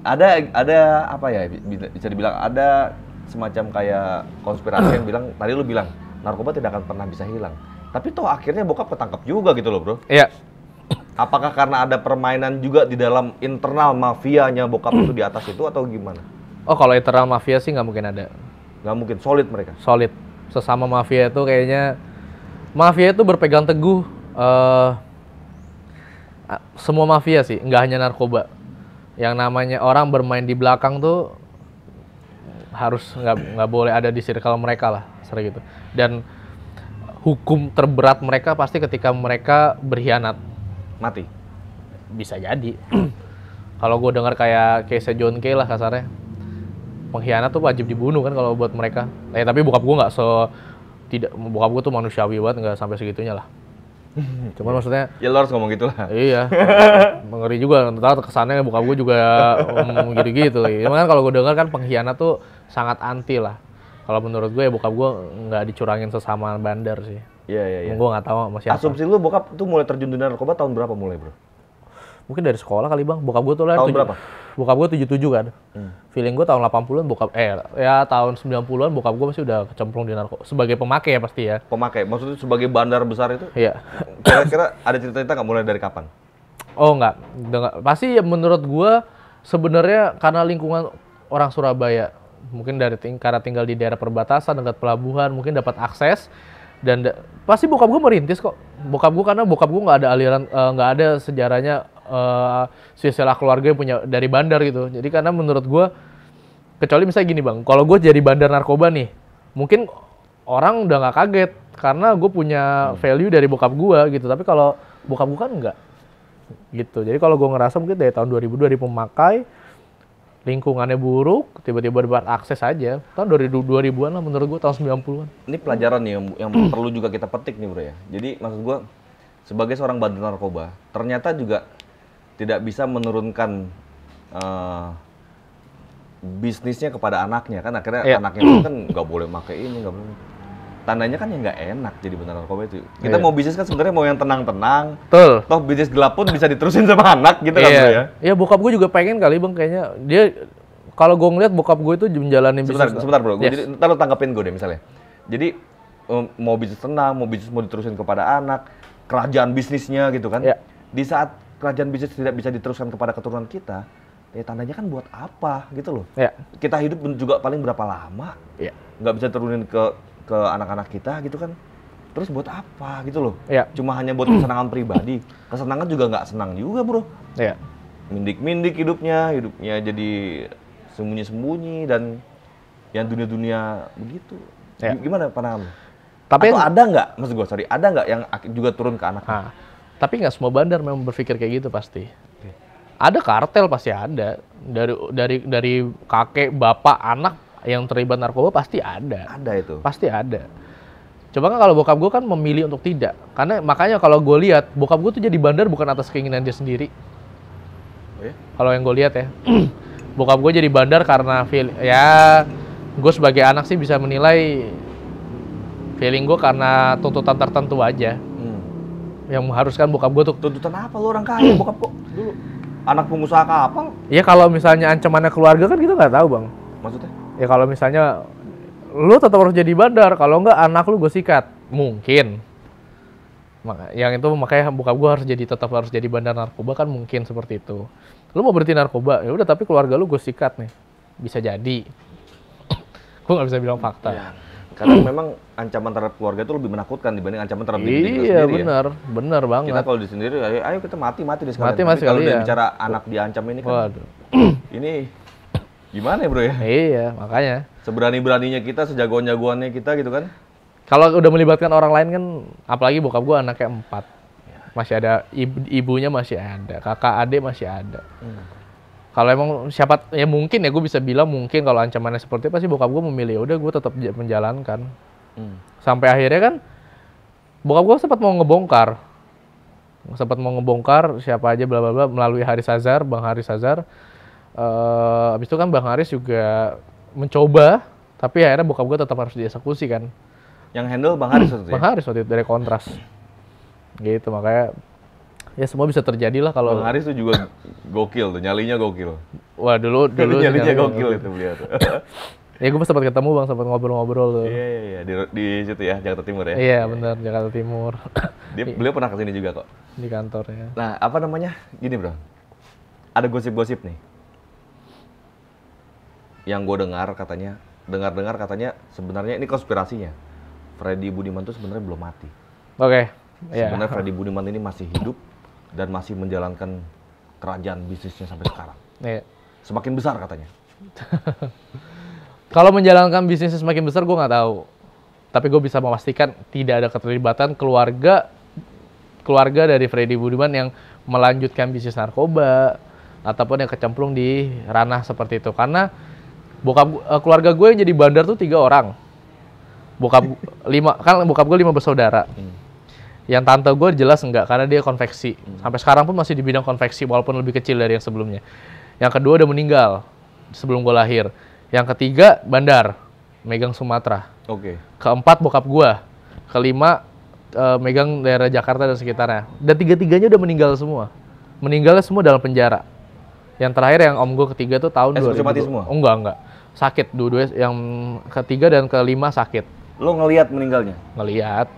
ada apa ya, bisa dibilang ada semacam kayak konspirasi yang bilang, tadi lu bilang narkoba tidak akan pernah bisa hilang. Tapi toh akhirnya bokap ketangkep juga gitu loh bro. Iya. Apakah karena ada permainan juga di dalam internal mafianya bokap itu di atas itu atau gimana? Oh kalau internal mafia sih nggak mungkin ada. Nggak mungkin, solid mereka? Solid. Sesama mafia itu kayaknya, mafia itu berpegang teguh. Semua mafia sih, nggak hanya narkoba. Yang namanya orang bermain di belakang tuh harus nggak boleh ada di circle mereka lah, sering gitu. Dan hukum terberat mereka pasti ketika mereka berkhianat. Mati? Bisa jadi. Kalau gue dengar kayak case John Kay lah kasarnya, pengkhianat tuh wajib dibunuh kan kalau buat mereka. Tapi bokap gue nggak bokap gue tuh manusiawi banget, nggak sampai segitunya lah. Cuman maksudnya ya lo harus ngomong gitu lah. Iya. Mengeri juga, entah kesannya bokap gue juga gitu-gitu lagi. Cuman kan kalau gue dengar kan pengkhianat tuh sangat anti lah. Kalau menurut gue ya bokap gue nggak dicurangin sesama bandar sih. Iya. Gue nggak tahu masih apa. Asumsi lu bokap tuh mulai terjun dunia narkoba tahun berapa mulai bro? Mungkin dari sekolah kali bang. Bokap gue tuh lah tahun berapa? Bokap gue 77 kan. Feeling gue tahun 80-an tahun 90-an bokap gue masih udah kecemplung di narkoba. Sebagai pemakai ya pasti ya. Pemakai? Maksudnya sebagai bandar besar itu? Iya. Kira-kira ada cerita-cerita nggak mulai dari kapan? Oh nggak. Pasti ya menurut gue sebenarnya karena lingkungan orang Surabaya. Mungkin karena tinggal di daerah perbatasan, dekat pelabuhan, mungkin dapat akses. Dan pasti bokap gue merintis kok. Bokap gue nggak ada aliran, nggak ada sejarahnya silsilah keluarga yang punya dari bandar gitu. Jadi karena menurut gue, kecuali misalnya gini bang, kalau gue jadi bandar narkoba nih, mungkin orang udah nggak kaget karena gue punya value dari bokap gue gitu. Tapi kalau bokap gue kan enggak gitu. Jadi kalau gue ngerasa mungkin dari tahun 2002 dari pemakai, lingkungannya buruk, tiba-tiba dapat akses aja. Tahun 2000-an lah menurut gue, tahun 90-an. Ini pelajaran nih yang perlu juga kita petik nih bro ya. Jadi maksud gue, sebagai seorang bandar narkoba, ternyata juga tidak bisa menurunkan bisnisnya kepada anaknya. Kan akhirnya anaknya itu kan nggak boleh pakai ini, nggak boleh. Tandanya kan ya nggak enak jadi bandar narkoba itu. Kita mau bisnis kan sebenarnya mau yang tenang-tenang. Betul. Toh bisnis gelap pun bisa diterusin sama anak gitu kan bro ya. Iya, bokap gue juga pengen kali bang, kayaknya dia, kalau gue ngeliat bokap gue itu menjalani bisnis. Sebentar bro, jadi ntar lo tanggapin gue deh misalnya. Jadi mau bisnis tenang, mau diterusin kepada anak, kerajaan bisnisnya gitu kan. Di saat kerajaan bisnis tidak bisa diteruskan kepada keturunan kita, ya tandanya kan buat apa gitu loh. Kita hidup juga paling berapa lama, nggak bisa turunin ke anak-anak kita gitu kan. Terus buat apa gitu loh. Cuma hanya buat kesenangan pribadi. Kesenangan juga nggak senang juga bro. Mindik-mindik hidupnya jadi sembunyi-sembunyi dan yang dunia-dunia begitu. Gimana pandangan? Tapi atau ada nggak, maksud gue ada nggak yang juga turun ke anak? Tapi nggak semua bandar memang berpikir kayak gitu pasti. Ada kartel pasti ada. Dari kakek, bapak, anak yang terlibat narkoba pasti ada. Ada itu. Pasti ada. Coba kan kalau bokap gue kan memilih untuk tidak. Karena makanya kalau gue lihat bokap gue tuh jadi bandar bukan atas keinginan dia sendiri. Kalau yang gue lihat ya, bokap gue jadi bandar karena gue sebagai anak sih bisa menilai feeling gue karena tuntutan tertentu aja. Yang mengharuskan bokap gue tuh. Tuntutan apa lu orang kaya bokap kok dulu? Anak pengusaha kapal? Iya kalau misalnya ancamannya keluarga kan kita nggak tahu bang. Maksudnya? Ya kalau misalnya lu tetap harus jadi bandar, kalau enggak anak lu gue sikat, mungkin. Yang itu makanya bokap gue tetap harus jadi bandar narkoba kan mungkin seperti itu. Lu mau berhenti narkoba, ya udah tapi keluarga lu gue sikat nih, bisa jadi. Gue nggak bisa bilang fakta. Karena memang ancaman terhadap keluarga itu lebih menakutkan dibanding ancaman terhadap diri kita sendiri. Iya benar banget. Kita kalau di sendiri, ayo kita mati deh sekalian. Mati kalau udah bicara anak diancam ini kan, ini gimana ya bro ya? Iya, makanya. Seberani-beraninya kita, sejagoan-jagoannya kita gitu kan. Kalau udah melibatkan orang lain kan, apalagi bokap gue anaknya 4. Masih ada, ibunya masih ada, kakak adik masih ada. Kalau emang ya mungkin ya gue bisa bilang mungkin kalau ancamannya seperti itu pasti bokap gue memilih, udah gue tetap menjalankan. Sampai akhirnya kan, bokap gue sempat mau ngebongkar siapa aja bla bla bla melalui Haris Azhar, Bang Haris Azhar. Habis itu kan Bang Haris juga mencoba, tapi akhirnya bokap gue tetap harus dieksekusi kan. Yang handle Bang Haris waktu itu? Bang Haris waktu itu dari Kontras. Gitu, makanya ya semua bisa terjadi lah kalau... Bang Haris tuh juga gokil tuh, nyalinya gokil. Wah dulu nyalinya gokil itu beliau tuh. Ya gue sempat ketemu Bang, sempat ngobrol-ngobrol tuh. Iya, di situ ya, Jakarta Timur ya? Iya benar, Jakarta Timur. Beliau pernah kesini juga kok. Di kantornya. Nah, apa namanya? Gini bro, ada gosip-gosip nih. Yang gue dengar katanya sebenarnya ini konspirasinya. Freddy Budiman tuh sebenarnya belum mati. Oke. Sebenarnya Freddy Budiman ini masih hidup dan masih menjalankan kerajaan bisnisnya sampai sekarang. Iya. Semakin besar katanya. Kalau menjalankan bisnisnya semakin besar gue nggak tahu. Tapi gue bisa memastikan tidak ada keterlibatan keluarga dari Freddy Budiman yang melanjutkan bisnis narkoba ataupun yang kecemplung di ranah seperti itu. Karena keluarga gue yang jadi bandar tuh 3 orang. Bokap gue 5 bersaudara. Yang tante gue jelas enggak karena dia konveksi. Sampai sekarang pun masih di bidang konveksi walaupun lebih kecil dari yang sebelumnya. Yang kedua udah meninggal sebelum gue lahir. Yang ketiga bandar, megang Sumatera. Oke. Keempat bokap gue. Kelima megang daerah Jakarta dan sekitarnya. Dan 3-tiganya udah meninggal semua. Meninggalnya semua dalam penjara. Yang terakhir yang om gue ketiga tuh tahun 2000. Mati semua? Oh, enggak. Sakit dua-duanya, yang ketiga dan kelima sakit. Lo ngelihat meninggalnya? Ngelihat.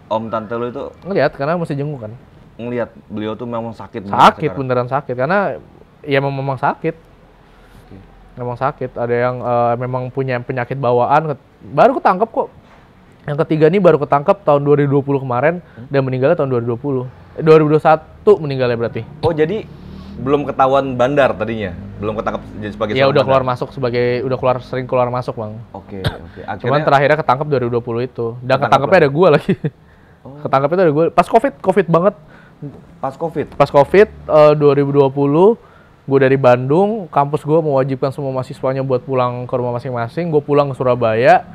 Om tante lo itu? Ngelihat karena masih jenguk kan. Ngelihat beliau tuh memang sakit. Sakit beneran sakit karena ya memang sakit. Memang sakit. Ada yang memang punya penyakit bawaan. Baru ketangkep kok. Yang ketiga ini baru ketangkep tahun 2020 kemarin dan meninggalnya tahun 2020. 2021 meninggalnya berarti. Oh jadi belum ketahuan bandar tadinya, belum ketangkap jadi sebagai ya udah bandar. Keluar masuk sering keluar masuk Bang. Oke. Akhirnya... Cuman terakhirnya ketangkep 2020 itu. Dan ketangkepnya ada gue lagi. Ketangkepnya ada gue. Pas covid banget. Pas covid 2020 gue dari Bandung, kampus gue mewajibkan semua mahasiswanya buat pulang ke rumah masing-masing. Gue pulang ke Surabaya.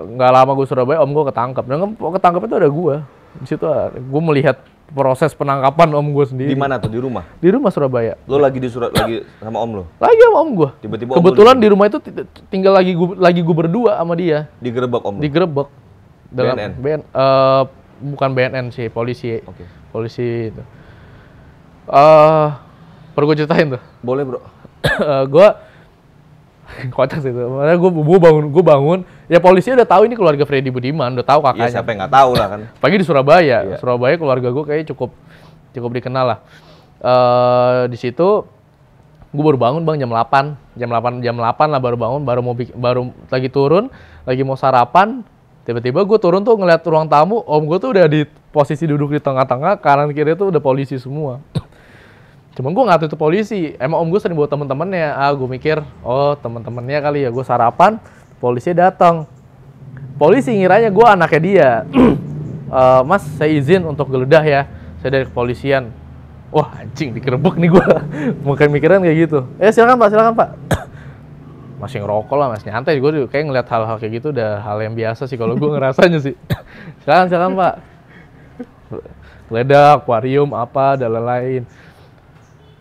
Nggak lama gue Surabaya, om gue ketangkep. Dan ketangkep itu ada gue. Di situ gue melihat proses penangkapan om gue sendiri. Di mana tuh? Di rumah? Di rumah Surabaya. Lo lagi lagi sama om lo? Lagi sama om gue. Tiba-tiba kebetulan di rumah itu tinggal lagi gue berdua sama dia. Digerebek om lo? Digerebek. BNN? Bukan BNN sih, polisi. Oke. Polisi itu. Perlu gue ceritain tuh? Boleh bro. Gue kocak sih itu. Makanya gue bangun. Ya polisi udah tahu ini keluarga Freddy Budiman, udah tahu kakaknya. Iya siapa yang nggak tahu lah kan. Pagi di Surabaya. Iya. Surabaya keluarga gue kayaknya cukup dikenal lah. Di situ gue baru bangun Bang jam 8 lah baru bangun, baru lagi turun, lagi mau sarapan. Tiba-tiba gue turun tuh ngeliat ruang tamu, om gue tuh udah di posisi duduk di tengah-tengah, kanan kiri tuh udah polisi semua. Cuman gue nggak tahu itu polisi. Emang om gue sering bawa temen-temennya. Gue mikir, oh temen-temennya kali ya. Gue sarapan, polisi datang. Polisi ngiranya gue anaknya dia. Mas, saya izin untuk geledah ya. Saya dari kepolisian. Wah anjing, digerebek nih gue. Mungkin mikiran kayak gitu. Silakan pak. Masih ngerokok lah, masih nyantai. Gue kayak ngeliat hal-hal kayak gitu udah hal yang biasa sih kalau gue ngerasanya sih. Silakan pak. Geledah, akuarium, apa, dan lain-lain.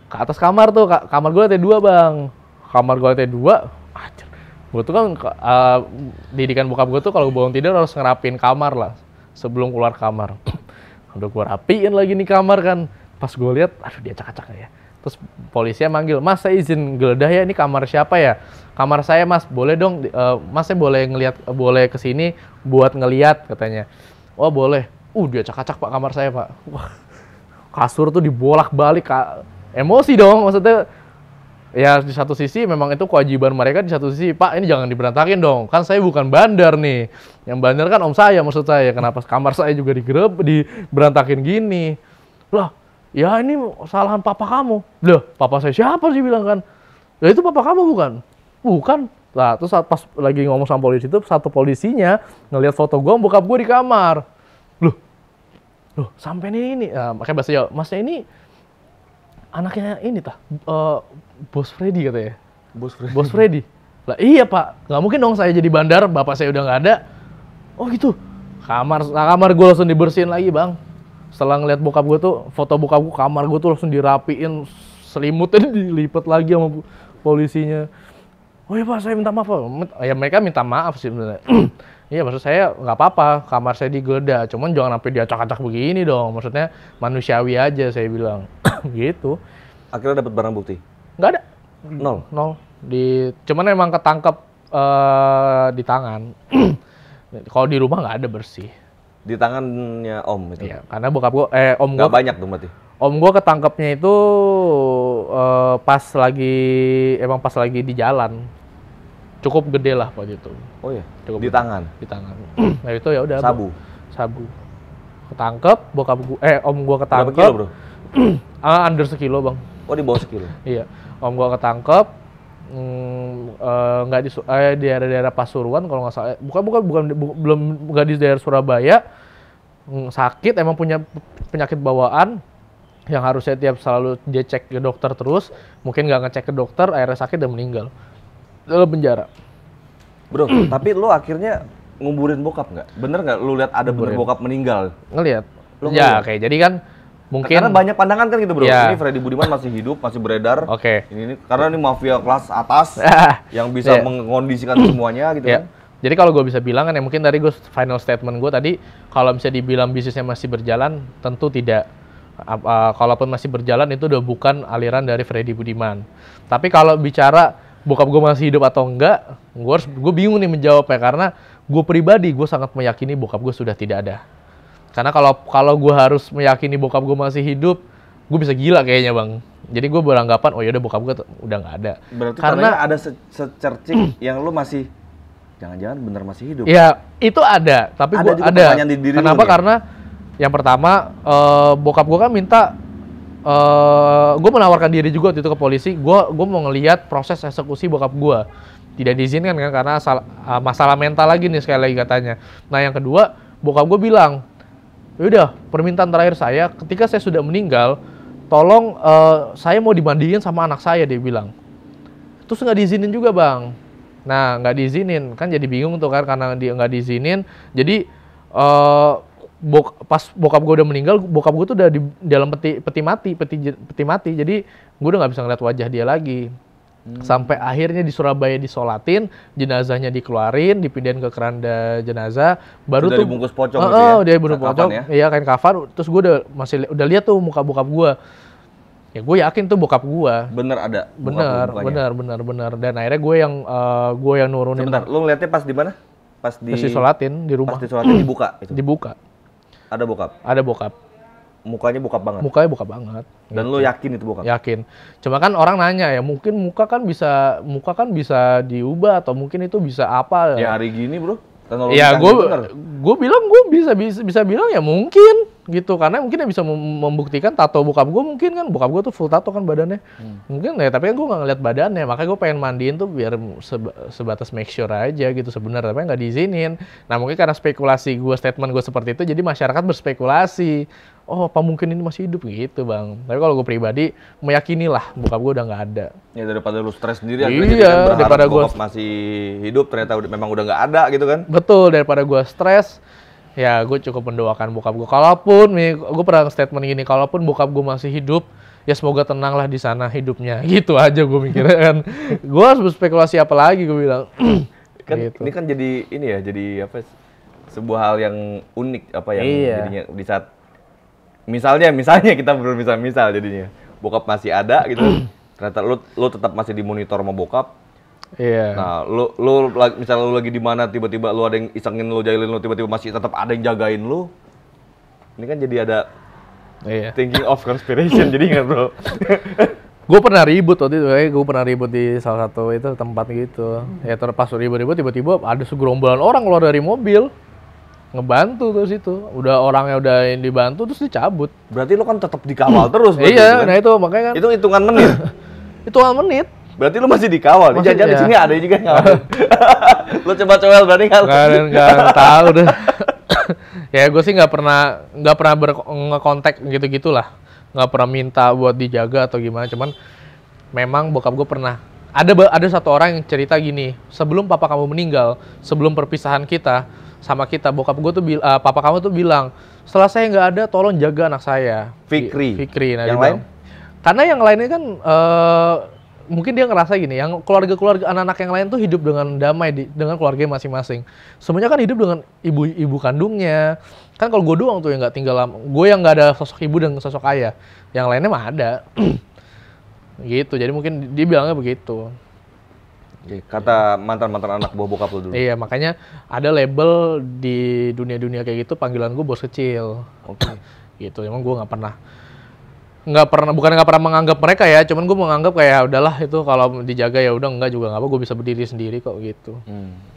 Ke atas kamar tuh, kamar gue lantai 2 Bang. Kamar gue lantai 2, gue tuh kan didikan bokap gue tuh kalau bangun tidur harus ngerapin kamar lah sebelum keluar kamar. Udah gue rapiin lagi nih kamar kan. Pas gue lihat, aduh dia acak-acak ya. Terus polisinya manggil, Mas saya izin geledah ya, ini kamar siapa ya? Kamar saya Mas, boleh dong, Mas saya boleh kesini buat ngeliat katanya. Oh boleh. Dia acak-acak Pak kamar saya Pak. Wah, kasur tuh dibolak-balik, emosi dong maksudnya. Ya di satu sisi memang itu kewajiban mereka, di satu sisi Pak ini jangan diberantakin dong, kan saya bukan bandar nih, yang bandar kan om saya maksud saya, kenapa kamar saya juga diberantakin gini? Lah ya ini kesalahan papa kamu. Loh papa saya siapa sih bilang kan? Ya itu papa kamu bukan. Lah terus pas lagi ngomong sama polisi itu, satu polisinya ngelihat foto gue, bokap gue di kamar. Loh sampai ini makanya bahasa Jawa, Masnya ini anaknya ini Bos Freddy katanya. Bos Freddy. Lah iya Pak, nggak mungkin dong saya jadi bandar, bapak saya udah nggak ada. Oh gitu. Kamar gue langsung dibersihin lagi Bang. Setelah ngeliat bokap gue tuh, foto bokap gue, kamar gue tuh langsung dirapiin selimutnya dilipet lagi sama polisinya. Oh iya Pak, saya minta maaf Pak. Ya mereka minta maaf sih sebenarnya. Iya maksud saya nggak apa-apa, kamar saya digeledah. Cuman jangan sampai diacak-acak begini dong. Maksudnya manusiawi aja saya bilang. Gitu. Akhirnya dapat barang bukti? Nggak ada. Nol? Nol. Cuman emang ketangkep di tangan. Kalau di rumah nggak ada bersih. Di tangannya Om itu? Iya, karena bokap gue, Om gue... Nggak banyak dong berarti? Om gue ketangkepnya itu pas lagi di jalan. Cukup gede lah waktu itu. Oh iya. Cukup di gede. tangan. Di tangan. Nah itu ya udah. Sabu. Ketangkep, Om gue ketangkep. Berapa kilo, Bro? Under sekilo, Bang. Oh, di bawah sekilo. Iya. Om gue ketangkep nggak di daerah Pasuruan kalau nggak salah. Belum nggak di daerah Surabaya. Sakit, emang punya penyakit bawaan yang harusnya selalu dia cek ke dokter terus, mungkin nggak ngecek ke dokter, akhirnya sakit dan meninggal dalam penjara. Bro, tapi lo akhirnya nguburin bokap nggak? Bener nggak lu lihat ada bener bokap meninggal? Ngelihat. Ya kayak jadi kan mungkin karena banyak pandangan kan gitu bro. Ya. Ini Freddy Budiman masih hidup, masih beredar. Oke. Ini karena ini mafia kelas atas yang bisa mengkondisikan semuanya gitu kan. Jadi kalau gue bisa bilang kan ya mungkin tadi gue final statement gue tadi kalau bisa dibilang bisnisnya masih berjalan tentu tidak. Kalaupun masih berjalan itu udah bukan aliran dari Freddy Budiman. Tapi kalau bicara bokap gue masih hidup atau enggak, gue bingung nih menjawabnya karena gue pribadi gue sangat meyakini bokap gue sudah tidak ada. Karena kalau gue harus meyakini bokap gue masih hidup, gue bisa gila kayaknya bang. Jadi gue beranggapan oh yaudah bokap gue udah nggak ada. Berarti karena ada secercik yang lu masih jangan-jangan bener masih hidup. Ya itu ada, tapi gue ada. Kenapa? Karena yang pertama bokap gue kan minta, gue menawarkan diri juga waktu itu ke polisi. Gue mau ngelihat proses eksekusi bokap gue. Tidak diizinkan kan karena masalah mental lagi nih sekali lagi katanya. Nah yang kedua bokap gue bilang, yaudah permintaan terakhir saya ketika saya sudah meninggal, tolong saya mau dimandiin sama anak saya, dia bilang. Terus nggak diizinin juga bang. Nah nggak diizinin kan jadi bingung tuh kan karena dia nggak diizinin. Jadi pas bokap gue udah meninggal, bokap gue tuh udah di dalam peti mati. Jadi gue udah nggak bisa ngeliat wajah dia lagi. Sampai akhirnya di Surabaya disolatin, jenazahnya dikeluarin, dipindahin ke keranda jenazah, baru sudah tuh dibungkus pocong gitu ya. Dia dibungkus pocong. Ya? Iya kain kafan. Terus gue udah lihat tuh muka bokap gue. Ya gue yakin tuh bokap gue. Bener ada. Bener. Dan akhirnya gue yang nurunin. Sebentar, lu ngeliatnya pas di mana? Pas disolatin di rumah. Pas disolatin dibuka itu. Dibuka. Ada bokap. Ada bokap. Mukanya bokap banget. Mukanya bokap banget. Dan gitu. lu yakin itu bokap? Yakin. Cuma kan orang nanya ya, mungkin muka kan bisa diubah atau mungkin itu bisa apa? Ya hari gini bro. Ya gue bilang gue bisa bilang ya mungkin gitu karena mungkin bisa membuktikan tato bokap gue mungkin kan bokap gue tuh full tato kan badannya mungkin ya tapi kan gue nggak ngeliat badannya makanya gue pengen mandiin tuh biar sebatas make sure aja gitu sebenarnya tapi nggak diizinin. Nah mungkin karena spekulasi gue statement gue seperti itu jadi masyarakat berspekulasi oh apa mungkin ini masih hidup gitu bang. Tapi kalau gue pribadi meyakini lah bokap gue udah nggak ada. Ya daripada lu stres sendiri iya, daripada bokap masih hidup ternyata memang udah nggak ada gitu kan. Betul, daripada gue stres ya gue cukup mendoakan bokap gue. Kalaupun gue pernah statement gini, kalaupun bokap gue masih hidup ya semoga tenanglah di sana hidupnya. Gitu aja gue mikirnya kan. Gue harus berspekulasi apa lagi gue bilang. Kan gitu. Ini kan jadi ini ya, jadi apa sebuah hal yang unik apa yang jadinya di saat misalnya kita misal jadinya bokap masih ada gitu. Ternyata lu tetap masih dimonitor sama bokap. Iya. Nah, misalnya lu lagi di mana tiba-tiba lu ada yang isengin lu, jahilin lu, tiba-tiba masih tetap ada yang jagain lu. Ini kan jadi ada thinking of conspiration jadi kan, bro. Gue pernah ribut waktu itu, gue pernah ribut di salah satu itu tempat gitu. Ya terpas ribut-ribut tiba-tiba ada segerombolan orang keluar dari mobil. Ngebantu terus itu. Udah orangnya udah yang dibantu terus dicabut. Berarti lu kan tetap dikawal terus. Iya, kan? Nah itu makanya kan. Itu hitungan menit. Hitungan menit. Berarti lu masih dikawal. Masih, jajan di sini ada juga nggak? Lu coba cowel berani nggak? Nggak tahu deh. Ya gue sih nggak pernah ngekontak gitu-gitulah. Nggak pernah minta buat dijaga atau gimana. Cuman memang bokap gue pernah. Ada satu orang yang cerita gini. Sebelum papa kamu meninggal, sebelum perpisahan kita sama kita, bokap gue tuh papa kamu tuh bilang, setelah saya nggak ada, tolong jaga anak saya. Fikri. Nah, yang lain? Karena yang lainnya kan mungkin dia ngerasa gini, yang keluarga-keluarga anak-anak yang lain tuh hidup dengan damai dengan keluarganya masing-masing. Semuanya kan hidup dengan ibu kandungnya. Kan kalau gue doang tuh yang nggak tinggal lama. Gue yang nggak ada sosok ibu dan sosok ayah. Yang lainnya mah ada. Gitu. Jadi mungkin dia bilangnya begitu. Kata mantan-mantan anak buah bokap lu dulu. Iya, makanya ada label di dunia-dunia kayak gitu, panggilan gue bos kecil. Oke. Gitu. Emang gue bukan nggak pernah menganggap mereka ya, cuman gue menganggap kayak udahlah itu kalau dijaga ya udah, enggak juga nggak apa, gue bisa berdiri sendiri kok gitu.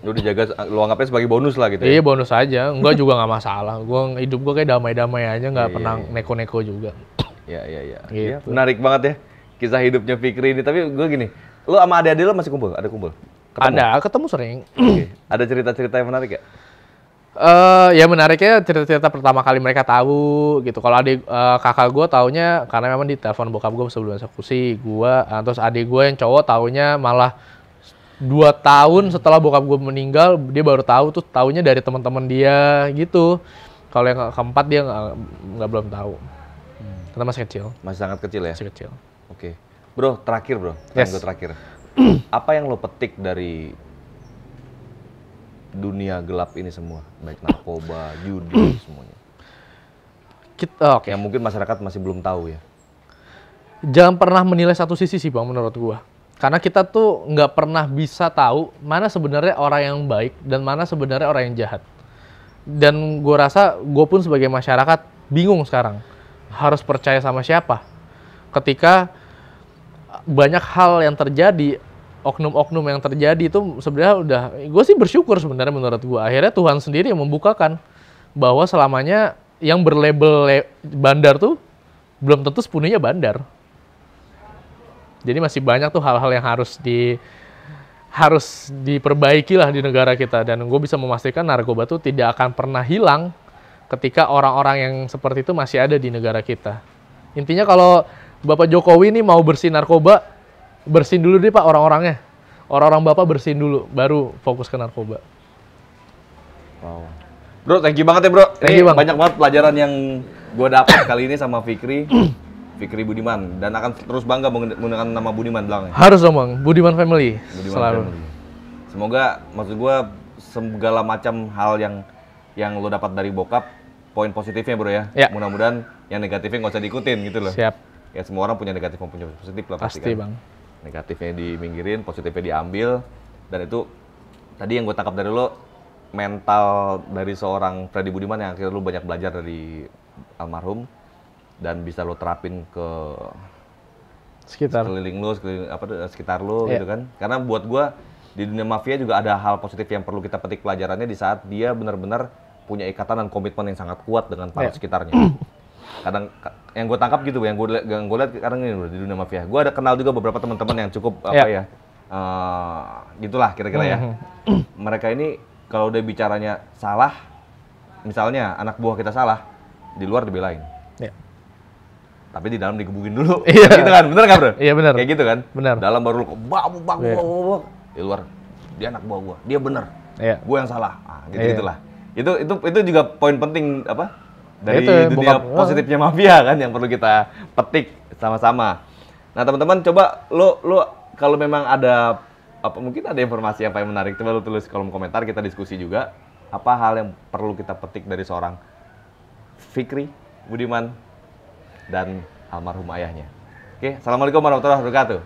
Lu dijaga, lu anggapnya sebagai bonus lah gitu Iya, bonus aja, enggak juga nggak masalah. Hidup gue kayak damai-damai aja, nggak pernah neko-neko juga. Iya. Gitu. Menarik banget ya kisah hidupnya Fikri ini. Tapi gue gini, lu sama adik-adik lu masih kumpul? Ada kumpul? Ketemu sering. Ada cerita-cerita yang menarik ya? Ya menariknya cerita-cerita pertama kali mereka tahu gitu. Kalau kakak gue taunya karena memang di telepon bokap gue sebelum eksekusi. Terus adik gue yang cowok taunya malah 2 tahun setelah bokap gue meninggal, dia baru tahu tuh, taunya dari teman-teman dia gitu. Kalau yang keempat dia belum tahu. Karena masih kecil. Masih sangat kecil ya? Masih kecil. Oke. Bro, terakhir bro. Yes. Gue terakhir. Apa yang lo petik dari dunia gelap ini semua, baik narkoba, judi, semuanya. Oke. Yang mungkin masyarakat masih belum tahu ya. Jangan pernah menilai satu sisi sih bang, menurut gua. Karena kita tuh nggak pernah bisa tahu mana sebenarnya orang yang baik dan mana sebenarnya orang yang jahat. Dan gua rasa gua pun sebagai masyarakat bingung sekarang harus percaya sama siapa. Ketika banyak hal yang terjadi, oknum-oknum yang terjadi itu sebenarnya gue sih bersyukur sebenarnya menurut gue. Akhirnya Tuhan sendiri yang membukakan bahwa selamanya yang berlabel bandar tuh belum tentu sepenuhnya bandar. Jadi masih banyak tuh hal-hal yang harus diperbaiki lah di negara kita. Dan gue bisa memastikan narkoba tuh tidak akan pernah hilang ketika orang-orang yang seperti itu masih ada di negara kita. Intinya kalau Bapak Jokowi nih mau bersihin narkoba, bersihin dulu deh Pak orang-orangnya. Orang-orang Bapak bersihin dulu, baru fokus ke narkoba. Wow. Bro, thank you banget ya bro. Thank you, Bang. Banyak banget pelajaran yang gue dapat kali ini sama Fikri. Fikri Budiman. Dan akan terus bangga menggunakan nama Budiman belakangnya. Harus dong Bang, Budiman Family. Budiman Selalu. Family. Semoga, maksud gue, segala macam hal yang lo dapat dari bokap, poin positifnya bro ya. Ya. Mudah-mudahan yang negatifnya nggak usah diikutin gitu loh. Siap. Ya semua orang punya negatif maupun positif lah Pasti kan. Bang. Negatifnya diminggirin, positifnya diambil, dan itu tadi yang gue tangkap dari lo, mental dari seorang Freddy Budiman yang akhirnya lo banyak belajar dari almarhum dan bisa lo terapin ke sekeliling lo, sekitar lo gitu kan. Karena buat gue di dunia mafia juga ada hal positif yang perlu kita petik pelajarannya di saat dia benar-benar punya ikatan dan komitmen yang sangat kuat dengan para sekitarnya. Kadang yang gue tangkap gitu, yang gue lihat kadang ini di dunia mafia. Gue ada kenal juga beberapa teman-teman yang cukup gitulah kira-kira ya. Mereka ini kalau udah bicaranya salah, misalnya anak buah kita salah, di luar dibelain. Tapi di dalam digebukin dulu. Gitu kan, bener nggak bro? Iya benar. Kayak gitu kan? Benar. Dalam baru bak. Di luar dia anak buah gue, dia bener. Gue yang salah. Gitulah. Itu juga poin penting dari dunia positifnya mafia kan yang perlu kita petik sama-sama. Nah teman-teman coba lo kalau memang ada mungkin ada informasi apa yang menarik, coba lo tulis di kolom komentar, kita diskusi juga apa hal yang perlu kita petik dari seorang Fikri Budiman dan almarhum ayahnya. Oke, assalamualaikum warahmatullahi wabarakatuh.